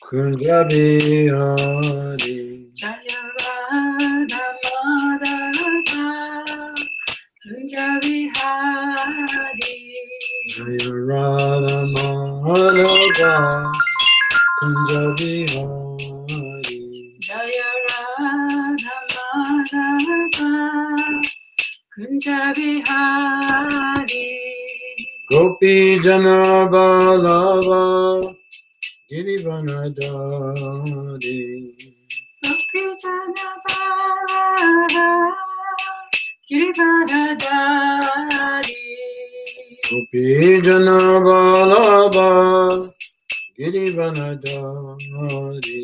Kunja Bihari Jaya Radha Madhava Kunja Bihari Jaya Radha Madhava Kunja Bihari Jaya Radha Madhava Kunja Bihari Gopi Jana Balava Girivanadari Gopi Jana Bala Girivardhari Gopi Jana Balava Girivanadari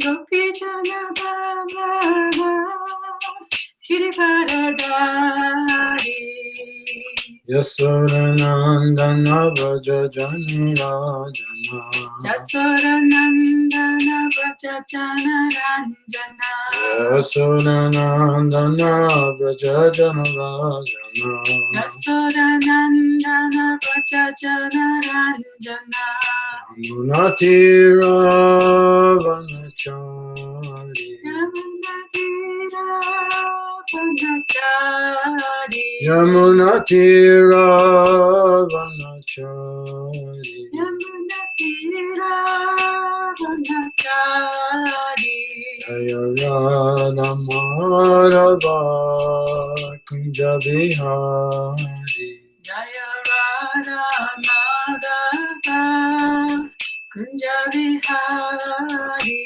Gopi Jana Bala Girivardhari Yasodanandana Vraja Janarajana Jasodanandana Vraja Janaranjana Yasodanandana Vraja Janarajana Jasodanandana Vraja Janaranjana Yamunatira Vanachari Yamunatira Vanachari Yamunatira Vanachari Yamunatira Vanachari Jaya Radha Madhava Kunja Bihari Jaya Radha Madhava Kunja Bihari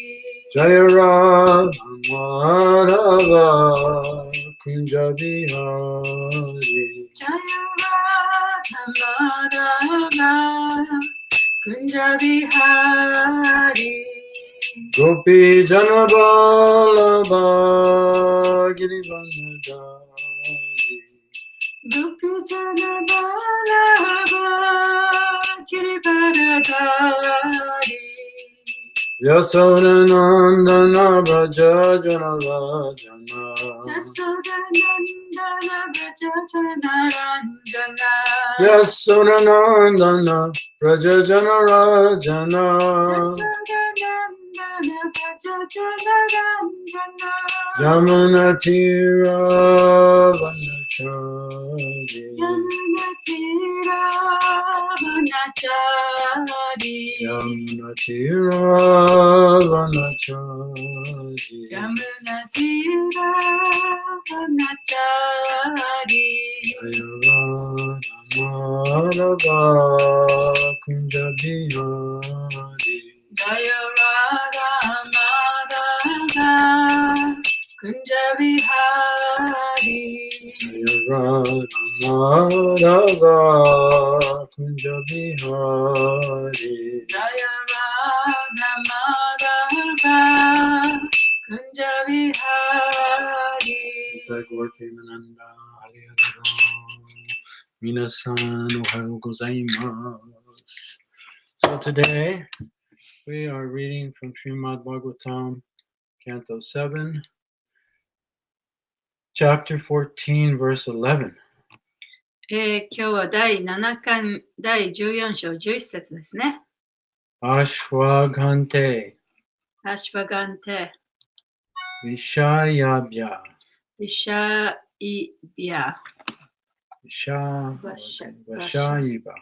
Jaya Radha Madhava Kunja Bihari Jaya Radha Madhava Kunja Bihari Gopi Jana Balava Girivanadari Gopi Jana Ballabha Girivardhari Yasodanandana Vraja Janarajana Jasodanandana Vraja Janaranjana Yasodanandana Vraja Janarajana Jasodanandana Vraja Janaranjana Yamunatira Vanachari Yamunatira Vanachari Yamunatira Vanachari Yamunatira Vanachari Jaya Radha Kunja Bihari Jaya Radha Madhava Kunja Bihari Jaya Radha Madhava Kunja Bihari Jaya Radha Madhava Kunja Bihari Gaur Premananda Hare Hare Ram Minasan Ohayo gozaimasu. So today we are reading from Srimad Bhagavatam, Canto 7, Chapter 14, verse 11. 今日は第7巻第14章11節ですね。Ashwagante アシュバガンテ Vishayabhya ビシャイビア Vashayiba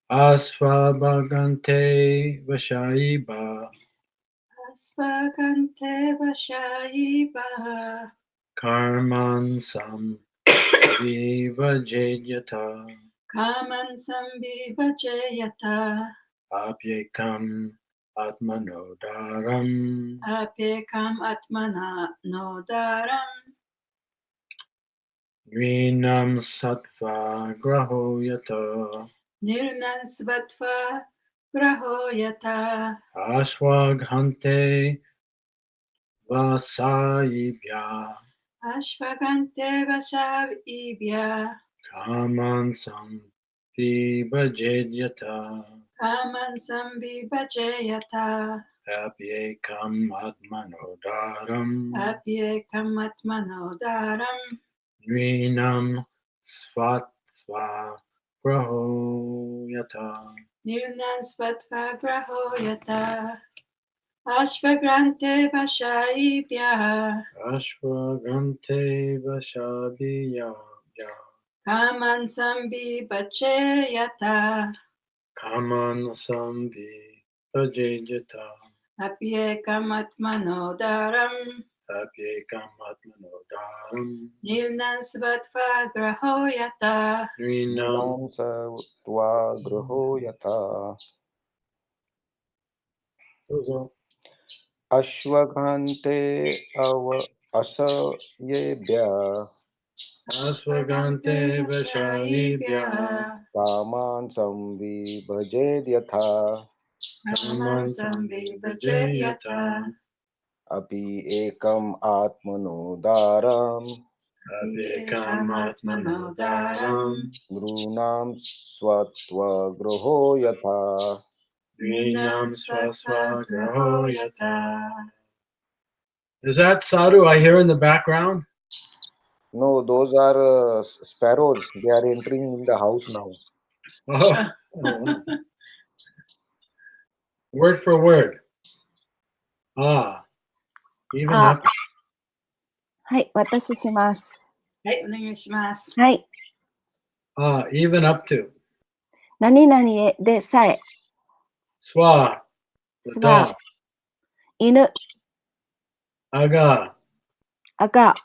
Asvabhagante Vashayiba アスバガンテバシャイバ Karmansam Vivajayata カマンサンビバチェヤタ Apyekam Atmanodaram アペカムアトマナノダラム Vinam Sattva Grahoyata ニルナンスバトファグラホヤタ Ashwaghante Vasayibhya アシュバガンテバシャイビア Kamansam Vibhajadyata カマンサンビバチェヤタ Apyekam Atmanodaram アピエカムアトマノダラム Vinam Svatsva Grahoyata Nirnan Svatva Graho Yata Ashvagrante Vashaibhya Ashwagante Vashabhya Kaman Sambi Bache Yata Kaman Samvi Pajejata Apyekam Atmanodaram Apyekam Atmanodaram Nirnan Svatva Graho Yata Nrinam Nam Satva Graho Yata Ashwagante Asayebhya Ashwagante Vashabhya Kaman Samvibhajedyatha Kaman Sambi Bache Yata Api Ekam Atmanodaram Apyekam Atmanodaram Nrunam Svatva Graho Yatha. Nrinam Swaswagraho Yata. Is that sadhu I hear in the background? No, those are sparrows. They are entering in the house now. Oh, oh. Word for word. Ah, even Ah. up. はい、私します。はい、お願いします。はい。 Ah, even up to. 何々へでさえ、 Swa, the スワ dog. 犬、 Aga, 赤、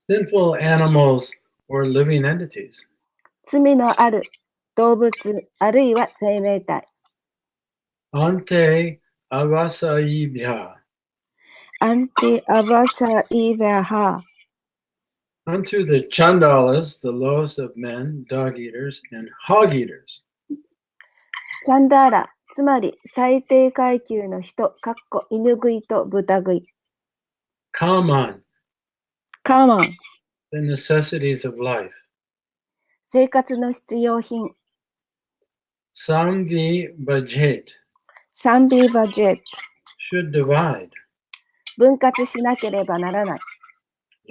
sinful animals or living entities. 罪のある動物、あるいは生命体。 Ante avasaibhya. アンティアバシャイベハ Unto the chandalas, the lowest of men, dog eaters, and hog eaters. チャンダーラ、つまり最低階級の人、犬食いと豚食い。 Kaman, カーマン、 the necessities of life. 生活の必要品。 Samvi bhajet, サンビーバジェット、 should divide. 分割しなければならない。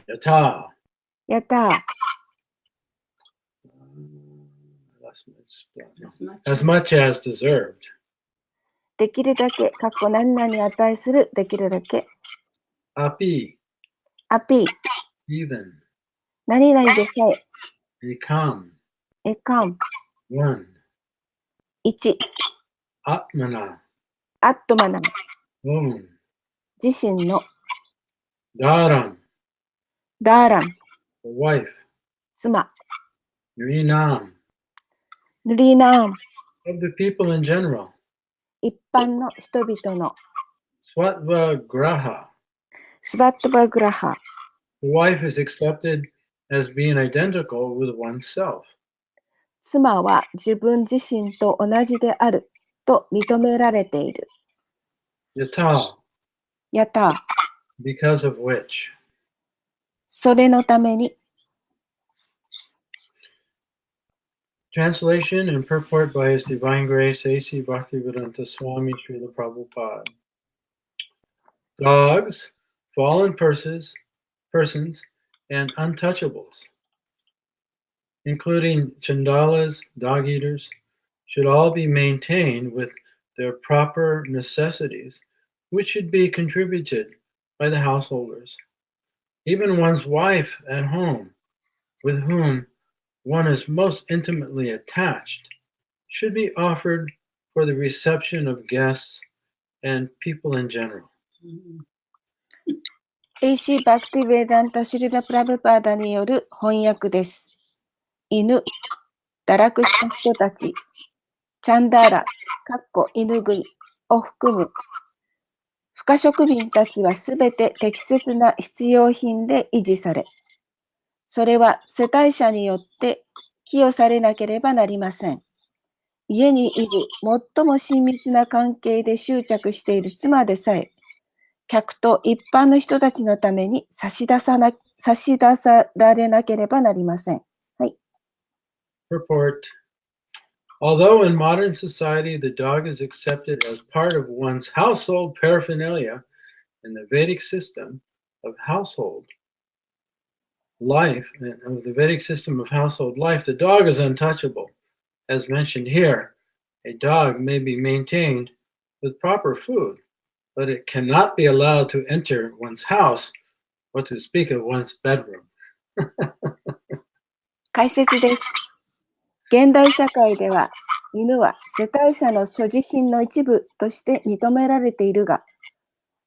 Yata. やったー。 As much as deserved. できるだけ、何々に値する、できるだけ。 Api, アピー、 even. 何々でさえ、 Ekam, エカン、 one. 1、 Atmana, アットマナ、 own. 自身の、 Dharam, ダーラン、 the wife. 妻、 Nrinam, ヌリーナーン、 of the people in general. 一般の人々の、 Swatva graha. スバットバグラハ、 The wife is accepted as being identical with oneself. 妻は自分自身と同じであると認められている。 Yata, やったー。 because of which. それのために、 Translation and purport by His Divine Grace A.C. Bhaktivedanta Swami Srila Prabhupada. Dogs, fallen persons, and untouchables, including chandalas, dog eaters, should all be maintained with their proper necessities, which should be contributed by the householders. Even one's wife at home, with whom one is most intimately attached, should be offered for the reception of guests and people in general. AC バクティヴェダンタシリラプラブパーダによる翻訳です。犬、堕落した人たち、チャンダーラ、犬食いを含む不可食品たちはすべて適切な必要品で維持され、それは世帯者によって寄与されなければなりません。家にいる最も親密な関係で執着している妻でさえ、客と一般の人たちのために差し出さられなければなりません。はい。 Purport. Although in modern society the dog is accepted as part of one's household paraphernalia in the Vedic system of household life, the dog is untouchable, as mentioned here, A dog may be maintained with proper food, but it cannot be allowed to enter one's house, what to speak of one's bedroom. 解説です。現代社会では、犬は世帯者の所持品の一部として認められているが、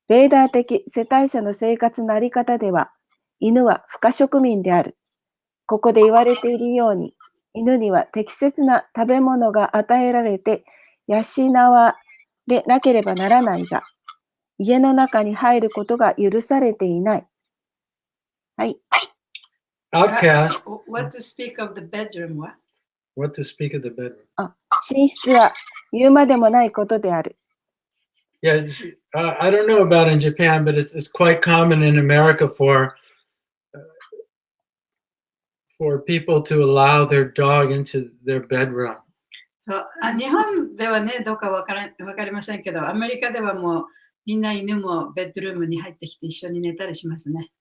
ベーダー的世帯者の生活のあり方では、犬は不可植民である。ここで言われているように、犬には適切な食べ物が与えられて養われなければならないが、家の中に入ることが許されていない。はい。Outcast. So what to speak of the bedroom? What to speak of the bedroom? 寝室は言うまでもないことである。Yeah, I don't know about in Japan, but it's quite common in America for people to allow their dog into their bedroom. そう日本ではね、どうかわかりませんけど、アメリカではもうみんな犬もベッドルームに入ってきて一緒に寝たりしますね。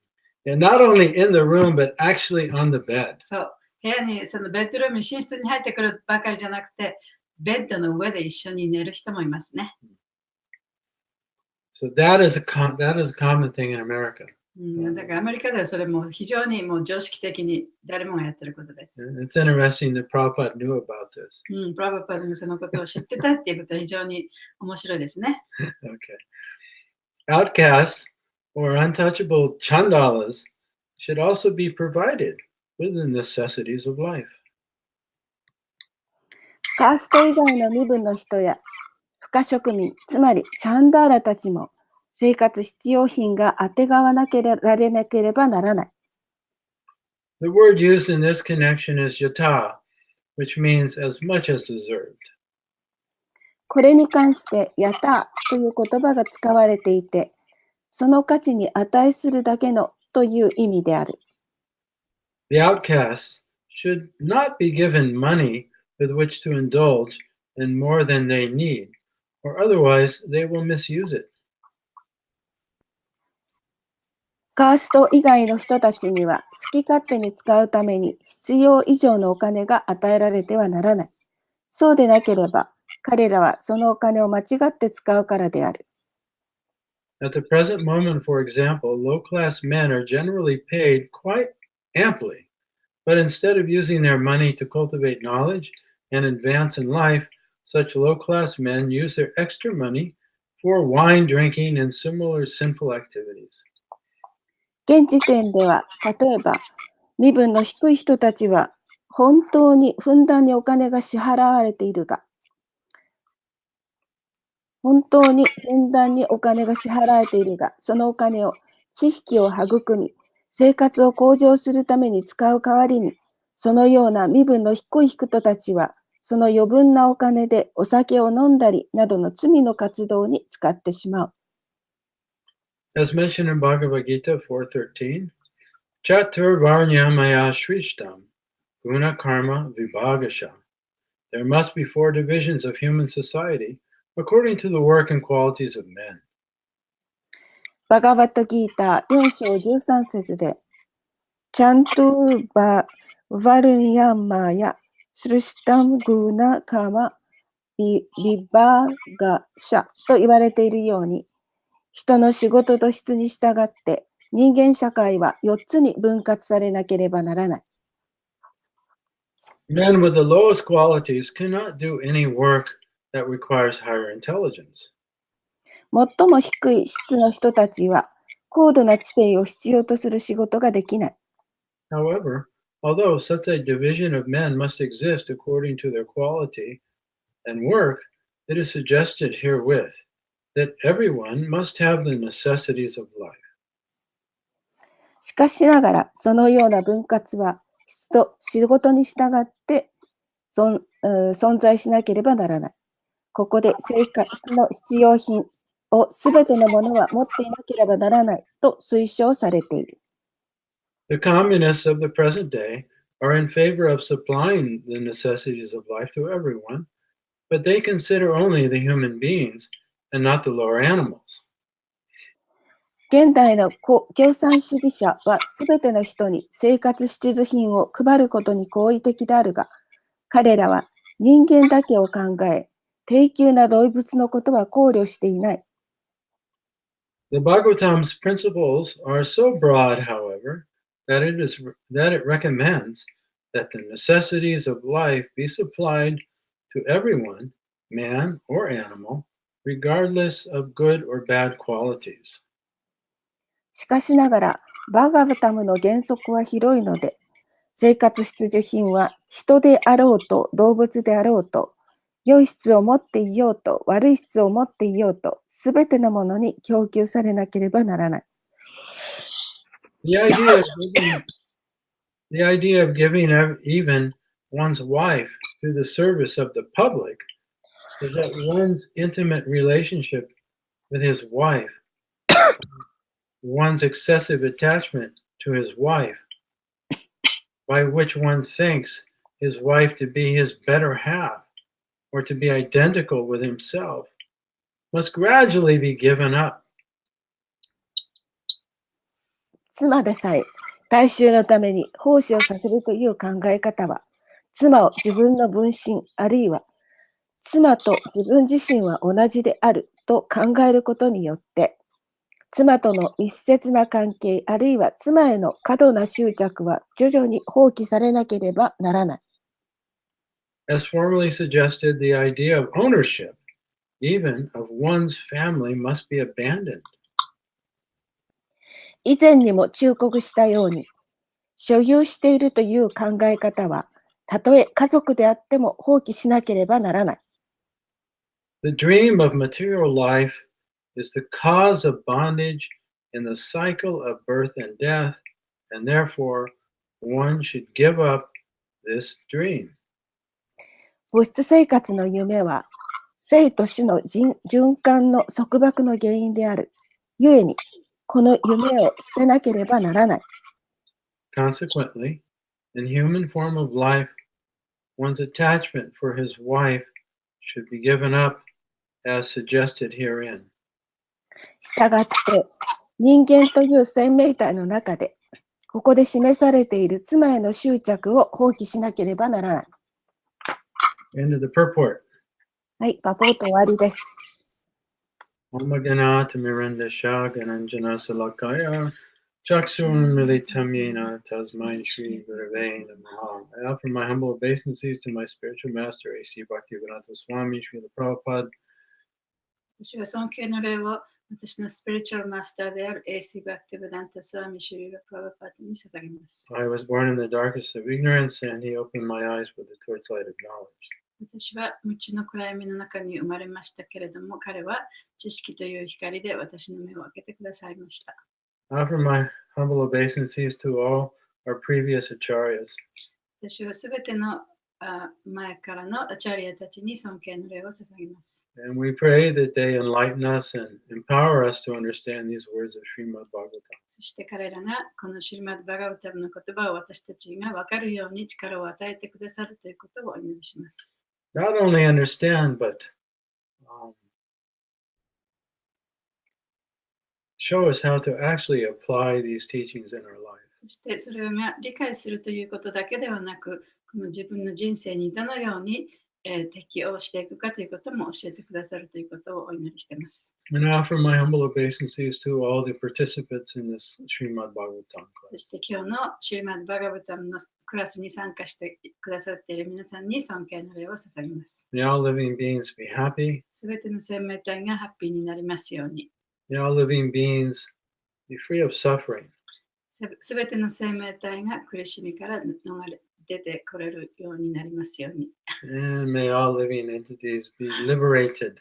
Yeah, not only in the room, but actually on the bed. そう、部屋にそのベッドルーム、寝室に入ってくるばかりじゃなくて、ベッドの上で一緒に寝る人もいますね。So that is a common thing in America. だからアメリカではそれも非常にもう常識的に誰もがやってることです。It's interesting that Prabhupada knew about this. プラブパドもそのことを知ってたっていうことは非常に面白いですね。Okay. Outcasts or untouchable chandalas should also be provided with the necessities of life. カースト以外の身分の人や不可植民、つまりチャンダーラたちも生活必要品があてがわなければならない。The word used in this connection is yata, which means as much as deserved. これに関してヤタという言葉が使われていて、その価値に値するだけのという意味である。The outcasts should not be given money with which to indulge in more than they need, or otherwise they will misuse it. カースト以外の人たちには好き勝手に使うために必要以上のお金が与えられてはならない。そうでなければ、彼らはそのお金を間違って使うからである。At the present moment, for example, low-class men are generally paid quite amply, but instead of using their money to cultivate knowledge and advance in life, such low-class men use their extra money for wine drinking and similar sinful activities. 現時点では、例えば、身分の低い人たちは本当にふんだんにお金が支払われているが、そのお金を知識を育み、生活を向上するために使う代わりに、そのような身分の低い人たちは、その余分なお金でお酒を飲んだりなどの罪の活動に使ってしまう。As mentioned in Bhagavad Gita 4.13, Chaturvarnyamaya Shrishtam, Guna Karma Vibhagasha. There must be 4 divisions of human society according to the work and qualities of men. バガバットギーター4章13節で、チャントゥーバワルニヤンマヤスルシタムグーナカマビバーガシャと言われているように、人の仕事と質に従って人間社会は4つに分割されなければならない。Men with the lowest qualities cannot do any work that requires higher intelligence. 最も低い質の人たちは高度な知性を必要とする仕事ができない。However, although such a division of men must exist according to their quality and work, it is suggested herewith that everyone must have the necessities of life. しかしながら、そのような分割は質と仕事に従って存在しなければならない。ここで生活の必要品をすべてのものは持っていなければならないと推奨されている。The communists of the present day are in favor of supplying the necessities of life to everyone, but they consider only the human beings and not the lower animals. 現代の共産主義者はすべての人に生活必需品を配ることに好意的であるが、彼らは人間だけを考え、低級な動物のことは考慮していない。The Bhagavatam's principles are so broad, however, that it recommends that the necessities of life be supplied to everyone, man or animal, regardless of good or bad qualities. しかしながら、バガバタムの原則は広いので、生活必需品は人であろうと動物であろうと、良い質を持っていようと悪い質を持っていようと、すべてのものに供給されなければならない。The idea of giving even one's wife to the service of the public is that one's intimate relationship with his wife, one's excessive attachment to his wife, by which one thinks his wife to be his better half or to be identical with himself, must gradually be given up. 妻でさえ大衆のために奉仕をさせるという考え方は、妻を自分の分身あるいは妻と自分自身は同じであると考えることによって、妻との密接な関係あるいは妻への過度な執着は徐々に放棄されなければならない。As formerly suggested, the idea of ownership, even of one's family, must be abandoned. 以前にも忠告したように、所有しているという考え方は、たとえ家族であっても放棄しなければならない。The dream of material life is the cause of bondage in the cycle of birth and death, and therefore one should give up this dream. 物質生活の夢は、生と死の循環の束縛の原因である。ゆえに、この夢を捨てなければならない。Consequently, in human form of life, one's attachment for his wife should be given up as suggested herein. したがって、人間という生命体の中で、ここで示されている妻への執着を放棄しなければならない。End of the purport. はい、パポート終わりです。Omagana Tamiranda Shagananjana Salakaya Chaksun Militamina Tasmai Shri Gurave Namaha. I offer my humble obeisances to my spiritual master, A.C. Bhaktivedanta Swami, Srila Prabhupada. 私は尊敬の礼を私のスピリチュアルマスターである A.C. バクティブダンタスワミシュリラ・プラバパーティに捧げます。I was born in the darkest of ignorance, and he opened my eyes with the torchlight of knowledge. 私は無知の暗闇の中に生まれましたけれども、彼は知識という光で私の目を開けてくださいました。I offer my humble obeisances to all our previous acharyas. 私はすべての前からのアチャリアたちに尊敬の礼を捧げます。And we pray that they enlighten us and empower us to understand these words of Srimad Bhagavatam. そして彼らがこのシリマッド・バガバタムの言葉を私たちが分かるように力を与えてくださるということをお祈りします。Not only understand, but show us how to actually apply these teachings in our life. そしてそれが理解するということだけではなく、この自分の人生にどのように適応していくかということも教えてくださるということをお祈りしています。And I offer my humble obeisances to all the participants in this Srimad Bhagavatam そ class. して今日のシリマッド・バガバタムのクラスに参加してくださっている皆さんに尊敬の礼を捧げます。May all living beings be happy. すべての生命体がハッピーになりますように。May all living beings be free of suffering. すべての生命体が苦しみから出てこれるようになりますように。And may all living entities be liberated.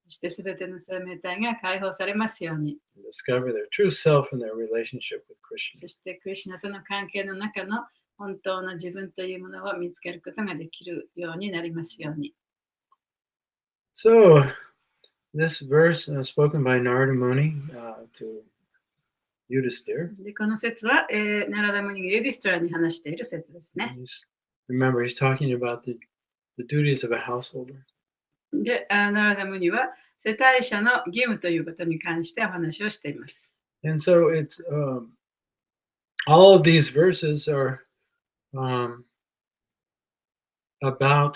そしてすべての生命体が解放されますように。And discover their true self and their relationship with Krishna. そしてクリシュナとの関係の中の本当の自分というものを見つけることができるようになりますように。So, this verse spoken by Narada Muni to Yudhisthira. でこの説は、ナラダムニがユディストラに話している説ですね。Remember, he's talking about the duties of a householder. で、ナラダムニは世帯者の義務ということに関してお話をしています。And so it's all of these verses are about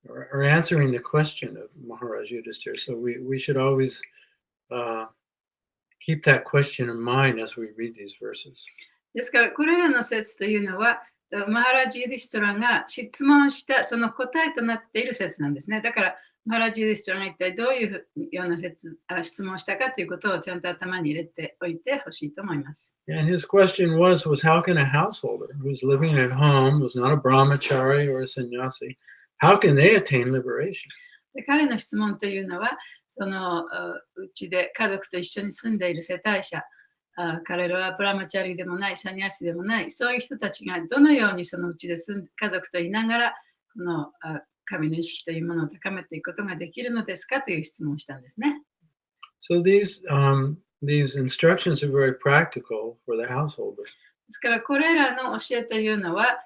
or answering the question of Maharaj Yudhisthira. So we should always keep that question in mind as we read these verses. ですから、これらの説というのは、マハラジ・ユディストラが質問したその答えとなっている説なんですね。だから、マハラジ・ユディストラが一体どういうような質問をしたかということをちゃんと頭に入れておいてほしいと思います。And his question was how can a householder who's living at home, who's not a brahmachari or a sannyasi, how can they attain liberation? で彼の質問というのは、そのうちで家族と一緒に住んでいる世帯者、彼らはプラマチャリでもないサニャシでもない、そういう人たちがどのようにそのうちで家族といながらこの神の意識というものを高めていくことができるのですかという質問をしたんですね。So these instructions are very practical for the householder. ですからこれらの教えというのは、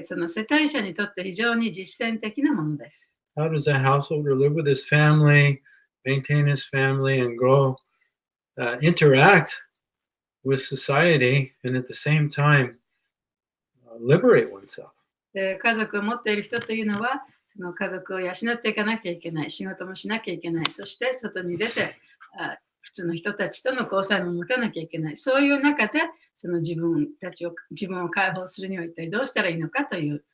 その世帯者にとって非常に実践的なものです。How does a householder live with his family, maintain his family, and go interact with society, and at the same time liberate oneself? で家族を持っている人というのは、その家族を養っていかなきゃいけない、仕事もしなきゃいけない、そして外に出て普通の人たちとの交際も持たなきゃいけない、そういう中でその自分を解放するには一体どうしたらいいのかという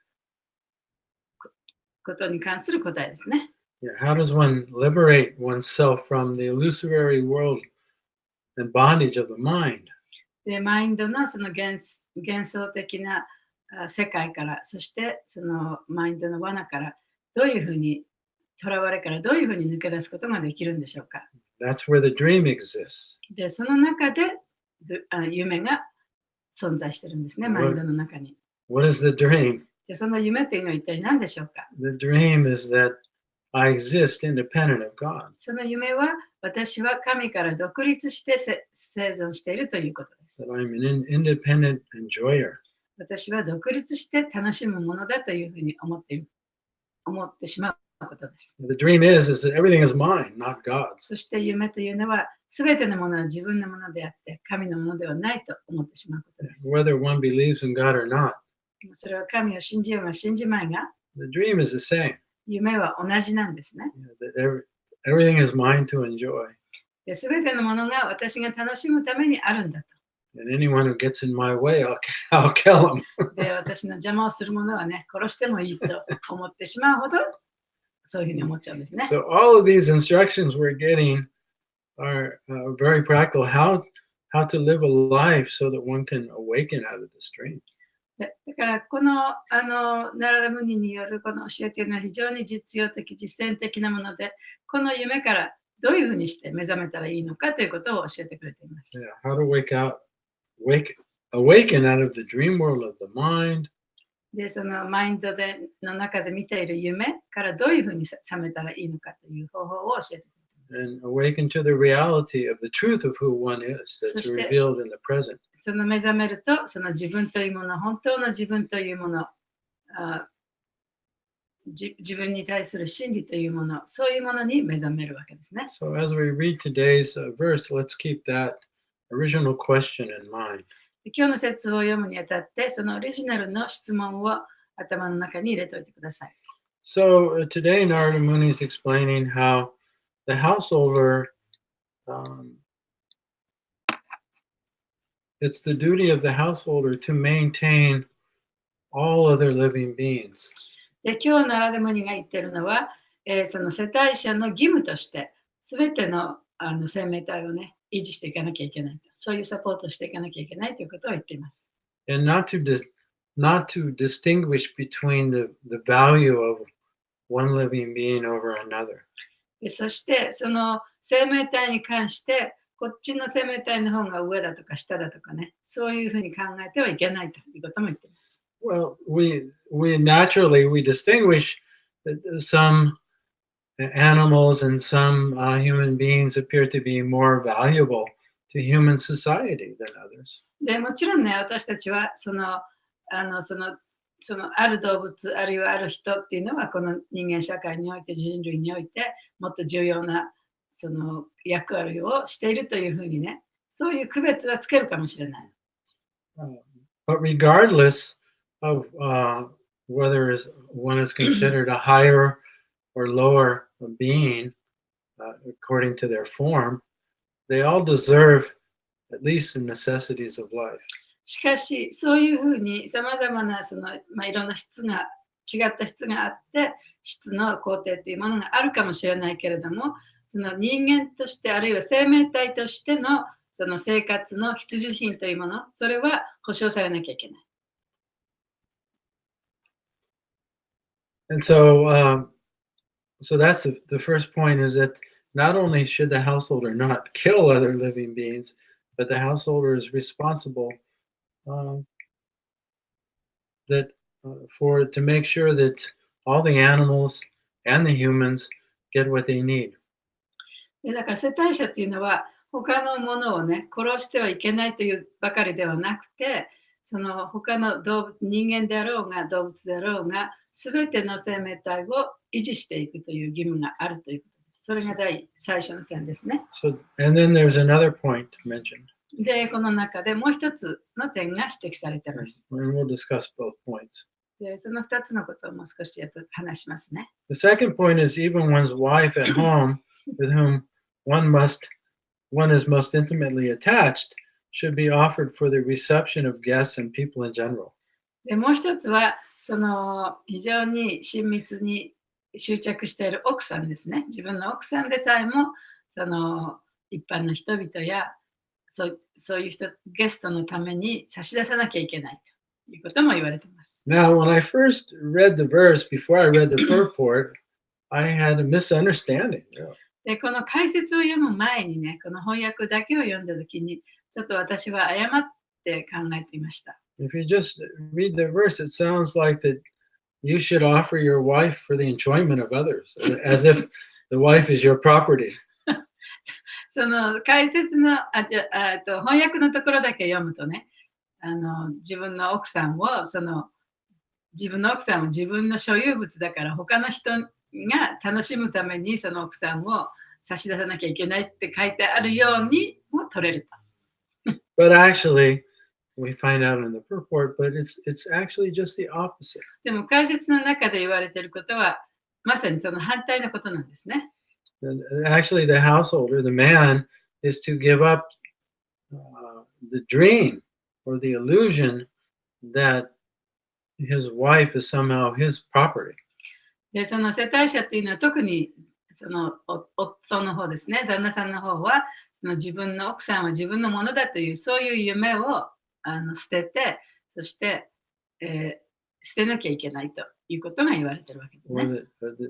ことに関する答えですね。Yeah, how does one liberate oneself from the illusory world and bondage of the mind? でマインドのその幻想的な世界から、そしてそのマインドの罠からどういうふうに、囚われからどういうふうに抜け出すことができるんでしょうか。That's where the dream exists. で、その中で夢が存在してるんですね、マインドの中に。What is the dream? で、その夢というのは一体何でしょうか。 The dream is that I exist independent of God. その夢は私は神から独立して生存しているということです。That I'm an independent enjoyer. 私は独立して楽しむものだというふうに思ってしまうことです。The dream is that everything is mine, not God's. そして夢というのは全てのものは自分のものであって神のものではないと思ってしまうことです。 Whether one believes in God or not, それは神を信じようが信じまいが、 the dream is the same. 夢は同じなんですね。That everything is mine to enjoy. 全てのものが私が楽しむためにあるんだと。 And anyone who gets in my way, I'll kill him. で、私の邪魔をするものはね、殺してもいいと思ってしまうほど、そういうふうに思っちゃうんですね。So all of these instructions we're getting are very practical. How to live a life so that one can awaken out of this dream. だからこのナラダムニによるこの教えというのは非常に実用的、実践的なもので、この夢からどういうふうにして目覚めたらいいのかということを教えてくれています。Yeah, how to awaken out of the dream world of the mind. で、そのマインドの中で見ている夢からどういうふうに覚めたらいいのかという方法を教えてくれています。And awaken to the reality of the truth of who one is that's revealed in the present. その目覚めると、その自分というもの、本当の自分というもの、自分に対する真理というもの、そういうものに目覚めるわけですね。So as we read today's verse, let's keep that original question in mind. 今日の説を読むにあたって、そのオリジナルの質問を頭の中に入れておいてください。So today Narada Muni is explaining how the householder, it's the duty of the householder to maintain all other living beings. で、今日ナラダムニが言っているのは、その世帯者の義務として、すべての生命体をね、維持していかなきゃいけない。そういうサポートしていかなきゃいけないということを言っています。And not to distinguish between the value of one living being over another. でそして、その生命体に関して、こっちの生命体の方が上だとか下だとかね、そういうふうに考えてはいけないということも言っています。Well, we distinguish that some animals and some human beings appear to be more valuable to human society than others. でもちろんね、私たちはそのある動物あるいはある人っていうのはこの人間社会において人類においてもっと重要なその役割をしているというふうにね、そういう区別はつけるかもしれない。But regardless of whether one is considered a higher or lower being, according to their form, they all deserve at least the necessities of life. しかし、そういうふうにさまざまなまあ、いろんな違った質があって、質の工程というものがあるかもしれないけれども、その人間として、あるいは生命体としてのその生活の必需品というもの、それは保障されなきゃいけない。And so that's the first point, is that not only should the householder not kill other living beings, but the householder is responsible to make sure that all the animals and the humans get what they need. でだから世帯者というのは他のものをね殺してはいけないというばかりではなくて、その他の人間であろうが動物であろうが全ての生命体を維持していくという義務があるということです。それが最初の点ですね。And then there's another point mentioned. で、この中でもう一つの点が指摘されています。And we'll discuss both points. で、その2つのことをもう少し話しますね。The second point is, even one's wife at home, with whom one is most intimately attached, should be offered for the reception of guests and people in general. で、もう一つは、その非常に親密に執着している奥さんですね。自分の奥さんでさえも、その一般の人々やそういう人、ゲストのために差し出さなきゃいけないということも言われています。Now, when I first read the verse, before I read the purport, I had a misunderstanding. で、この解説を読む前にね、この翻訳だけを読んだときに、ちょっと私は誤って考えていました。If you just read the verse, it sounds like that you should offer your wife for the enjoyment of others, as if the wife is your property. その解説の翻訳のところだけ読むとね、自分の奥さんは自分の所有物だから他の人が楽しむためにその奥さんを差し出さなきゃいけないって書いてあるようにも取れると。But actually, we find out in the purport, but it's actually just the opposite. でも解説の中で言われていることはまさにその反対のことなんですね。Actually, the householder, the man, is to give up the dream or the illusion that his wife is somehow his property. で、その世帯者っていうのは特にその夫の方ですね、旦那さんの方はその自分の奥さんは自分のものだというそういう夢を捨てて、そして、捨てなきゃいけないということが言われているわけですね。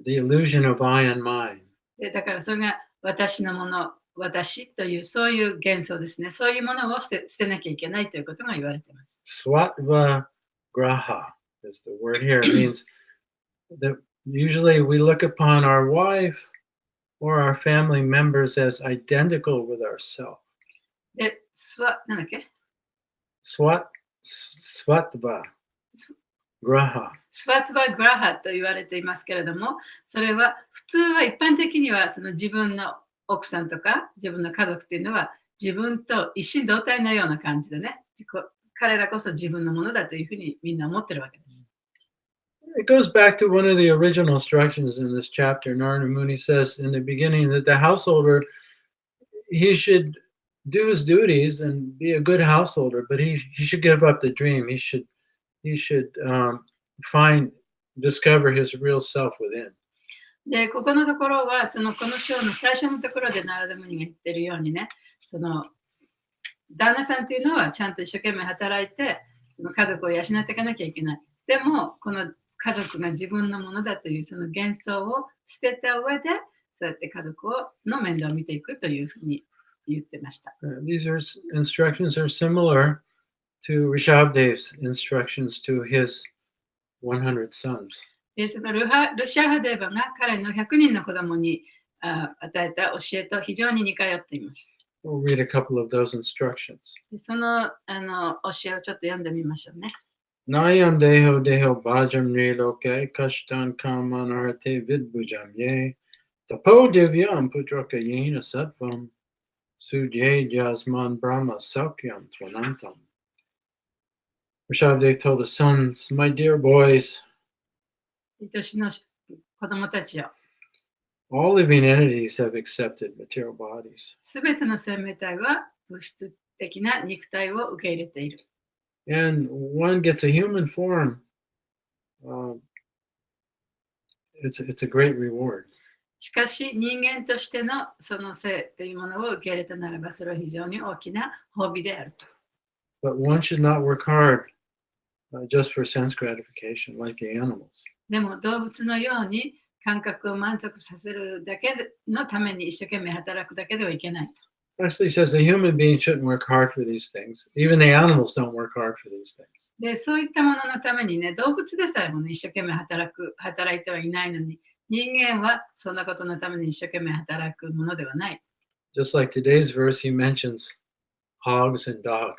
The illusion of I and mine. でだからそれが私のもの、私というそういう幻想ですね。そういうものを捨てなきゃいけないということが言われています。Swatva graha is the word here. It means that usually we look upon our wife or our family members as identical with ourselves. で、なんだっけSwatva graha. スワトバグラハと言われていますけれども、それは普通は一般的にはその自分の奥さんとか自分の家族というのは自分と一心同体のような感じでね、彼らこそ自分のものだというふうにみんな思ってるわけです。It goes back to one of the original instructions in this chapter. Narada Muni says in the beginning that the householder, he should do his duties and be a good householder, but he should give up the dream. He should discover his real self within. で、ここのところは、この章の最初のところでナラダムニが言ってるようにね、旦那さんっていうのはちゃんと一生懸命働いて、その家族を養っていかなきゃいけない。でも、この家族が自分のものだというその幻想を捨てた上で、そうやって家族の面倒を見ていくというふうに言ってました。These instructions are similar to Rishabdev's instructions to his 100 sons. で、そのルシャハデーバが彼の100人の子供に与えた教えと非常に似通っています。We'll read a couple of those instructions. でその教えをちょっと読んでみましょうね。Nayam deho deho bhajam niloke kashtan kamanarate vidbujam ye tapo divyam putraka yena sattvam sudye jasman brahma saukyam twanantam. Rishabdev told his sons, my dear boys, 愛しの子供たちよ。All living entities have accepted material bodies. すべての生命体は物質的な肉体を受け入れている。And one gets a human form, it's a great reward. しかし人間としてのその性というものを受け入れたならばそれは非常に大きな褒美であると。But one should not work hard just for sense gratification like animals. でも動物のように感覚を満足させるだけのために一生懸命働くだけではいけない。Actually, he says the human being shouldn't work hard for these things. Even the animals don't work hard for these things. で、そういったもののためにね、動物でさえもね、一生懸命働いてはいないのに、人間はそんなことのために一生懸命働くものではない。Just like today's verse, he mentions hogs and dogs.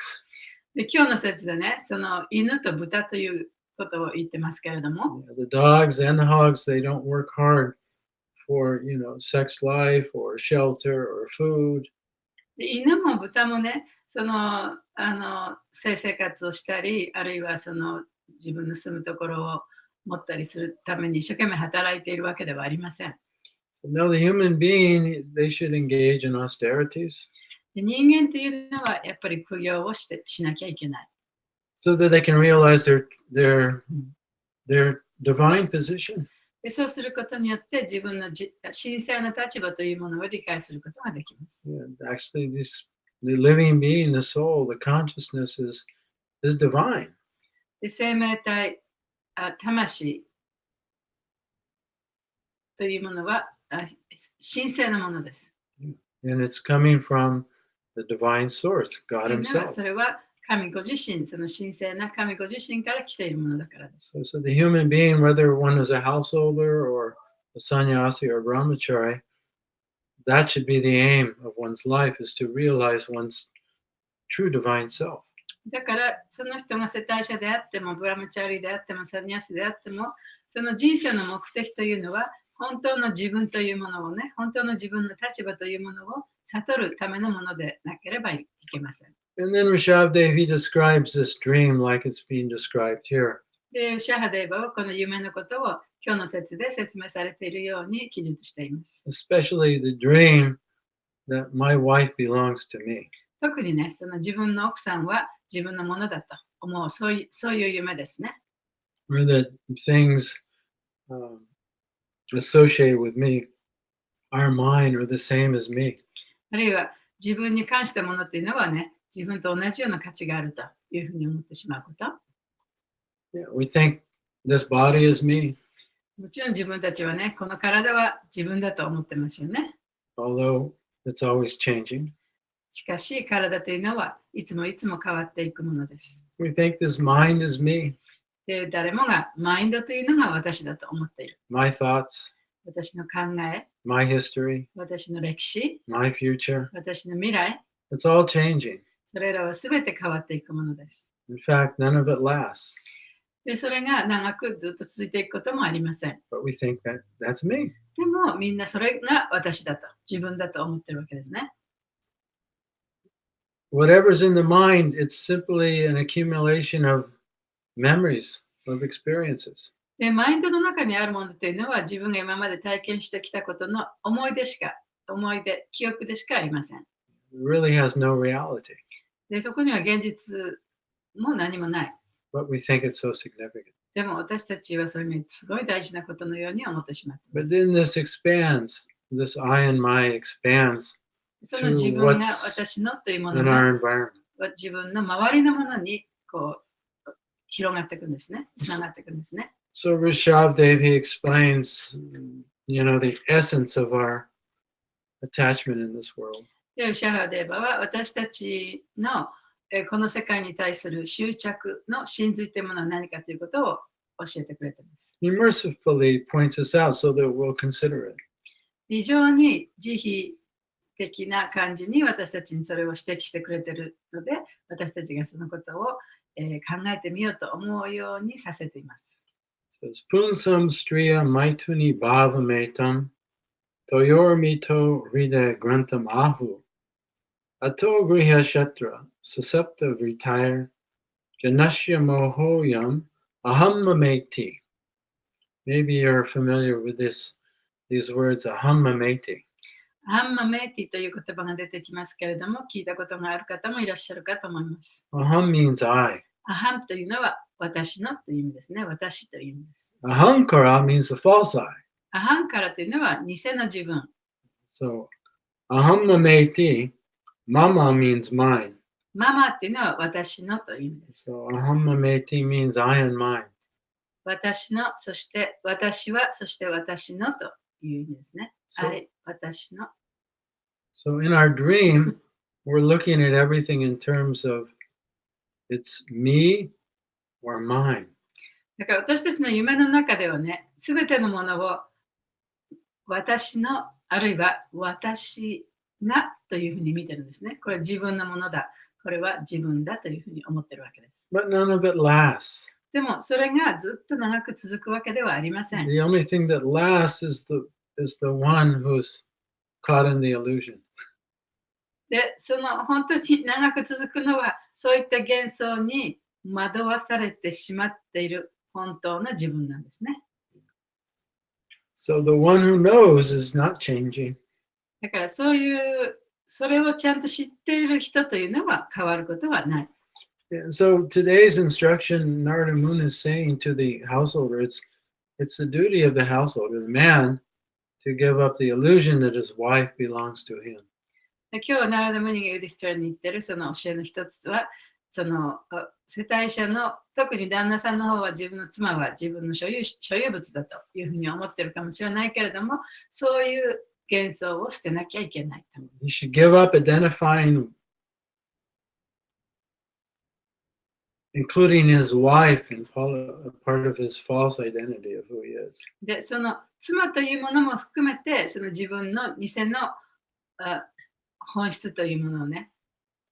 で、今日の説でね、その犬と豚ということを言ってますけれども、The dogs and the hogs, they don't work hard for, sex life or shelter or food. で犬も豚もね、その性生活をしたり、あるいはその自分の住むところを持ったりするために一生懸命働いているわけではありません。So now the human being, they should engage in austerities で人間というのはやっぱり苦行をしなきゃいけない。so that they can realize their divine position. でそうすることによって自分の神聖な立場というものを理解することができます。Yeah, actually, the living being, the soul, the consciousness is divine. で生命体、魂というものは神聖なものです。And it's coming from the divine source, God というのは himself. それは神ご自身、その神聖な神ご自身から来ているものだからです。So the human being, whether one is a householder or a sannyasi or a brahmachari, that should be the aim of one's life, is to realize one's true divine self. だからその人が世帯者であっても、ブラマチャリであっても、サニャシであっても、その人生の目的というのは、本当の自分というものをね、本当の自分の立場というものを悟るためのものでなければいけません。And then Rishabdev, he describes this dream like it's being described here. で、シャハデーバはこの夢のことを今日の説で説明されているように記述しています。Especially the dream that my wife belongs to me. 特にね、その自分の奥さんは自分のものだと思う、そういう夢ですね。Or that things associated with me are mine or the same as me. あるいは自分に関したものというのはね、自分と同じような価値があるというふうに思ってしまうこと。Yeah, we think this body is me, もちろん自分たちはね、この体は自分だと思ってますよね。 although it's always changing. しかし体というのはいつも変わっていくものです。We think this mind is me, で誰もがマインドというのが私だと思っている。 my thoughts, 私の考え、 my history, 私の歴史、 my future. 私の未来、 It's all changing. それらはすべて変わっていくものです。 In fact, none of it lasts. でそれが長くずっと続いていくこともありません。 But we think that that's me. でもみんなそれが私だと、自分だと思ってるわけですね。Whatever's in the mind, it's simply an accumulation of memories, of experiences. でマインドの中にあるものというのは自分が今まで体験してきたことの記憶でしかありません。 It really has no reality. でそこには現実も何もない。 But we think it's so significant. でも私たちはそれがすごい大事なことのように思ってしまっていま But す。 then this expands, this I and my expands その自分が私のというもの in が our environment. 自分の周りのものにこう広がっていくんですね。つながっていくんですね。 So Rishabdev, he explains, the essence of our attachment in this world. でシャハデーバは私たちのこの世界に対する執着の真髄というものは何かということを教えてくれています。 He mercifully points us out so that we'll consider it. 非常に慈悲的な感じに私たちにそれを指摘してくれているので、私たちがそのことを、考えてみようと思うようにさせています。Says Punsam Striya Maituni Bhavametam Toyormito Rida Grantam Ahu Ato Griha Shatra Susepta Retire Janashya Mohoyam Ahammameti. Maybe you're familiar with this these words aham mameti. アンマメーティという言葉が出てきますけれども、聞いたことがある方もいらっしゃるかと思います。 Aham means I. アハンというのは私のという意味ですね。私という意味です。 Ahamkara means the false I. アハンからというのは偽の自分。 So aham mameti, mama means mine. ママというのは私のという意味です。 So aham mameti means I and mine. 私の、そして私は、そして私のという意味ですね。私の。 So in our dream, we're looking at everything in terms of it's me or mine. だから私たちの夢の中ではね、すべてのものを私の、あるいは私がというふうに見てるんですね。これは自分のものだ。これは自分だというふうに思ってるわけです。 But none of it lasts. でもそれがずっと長く続くわけではありません。 The only thing that lasts is the one who's caught in the illusion. で、その本当に長く続くのは、そういった幻想に惑わされてしまっている本当の自分なんですね。 So the one who knows is not changing. だからそういう、それをちゃんと知っている人というのは変わることはない。 And so today's instruction, Narada Muni is saying to the householder, it's the duty of the householder, the man, to give up the illusion that his wife belongs to him. で今日、ナラダ・ムニがユディストラに言ってるその教えの一つは、その世帯者の特に旦那さんの方は自分の妻は自分の所有物だというふうに思ってるかもしれないけれども、そういう幻想を捨てなきゃいけないと。 He should give up identifying, including his wife, in part of his false identity of who he is. で、その妻というものも含めて、その自分の偽の本質というものをね、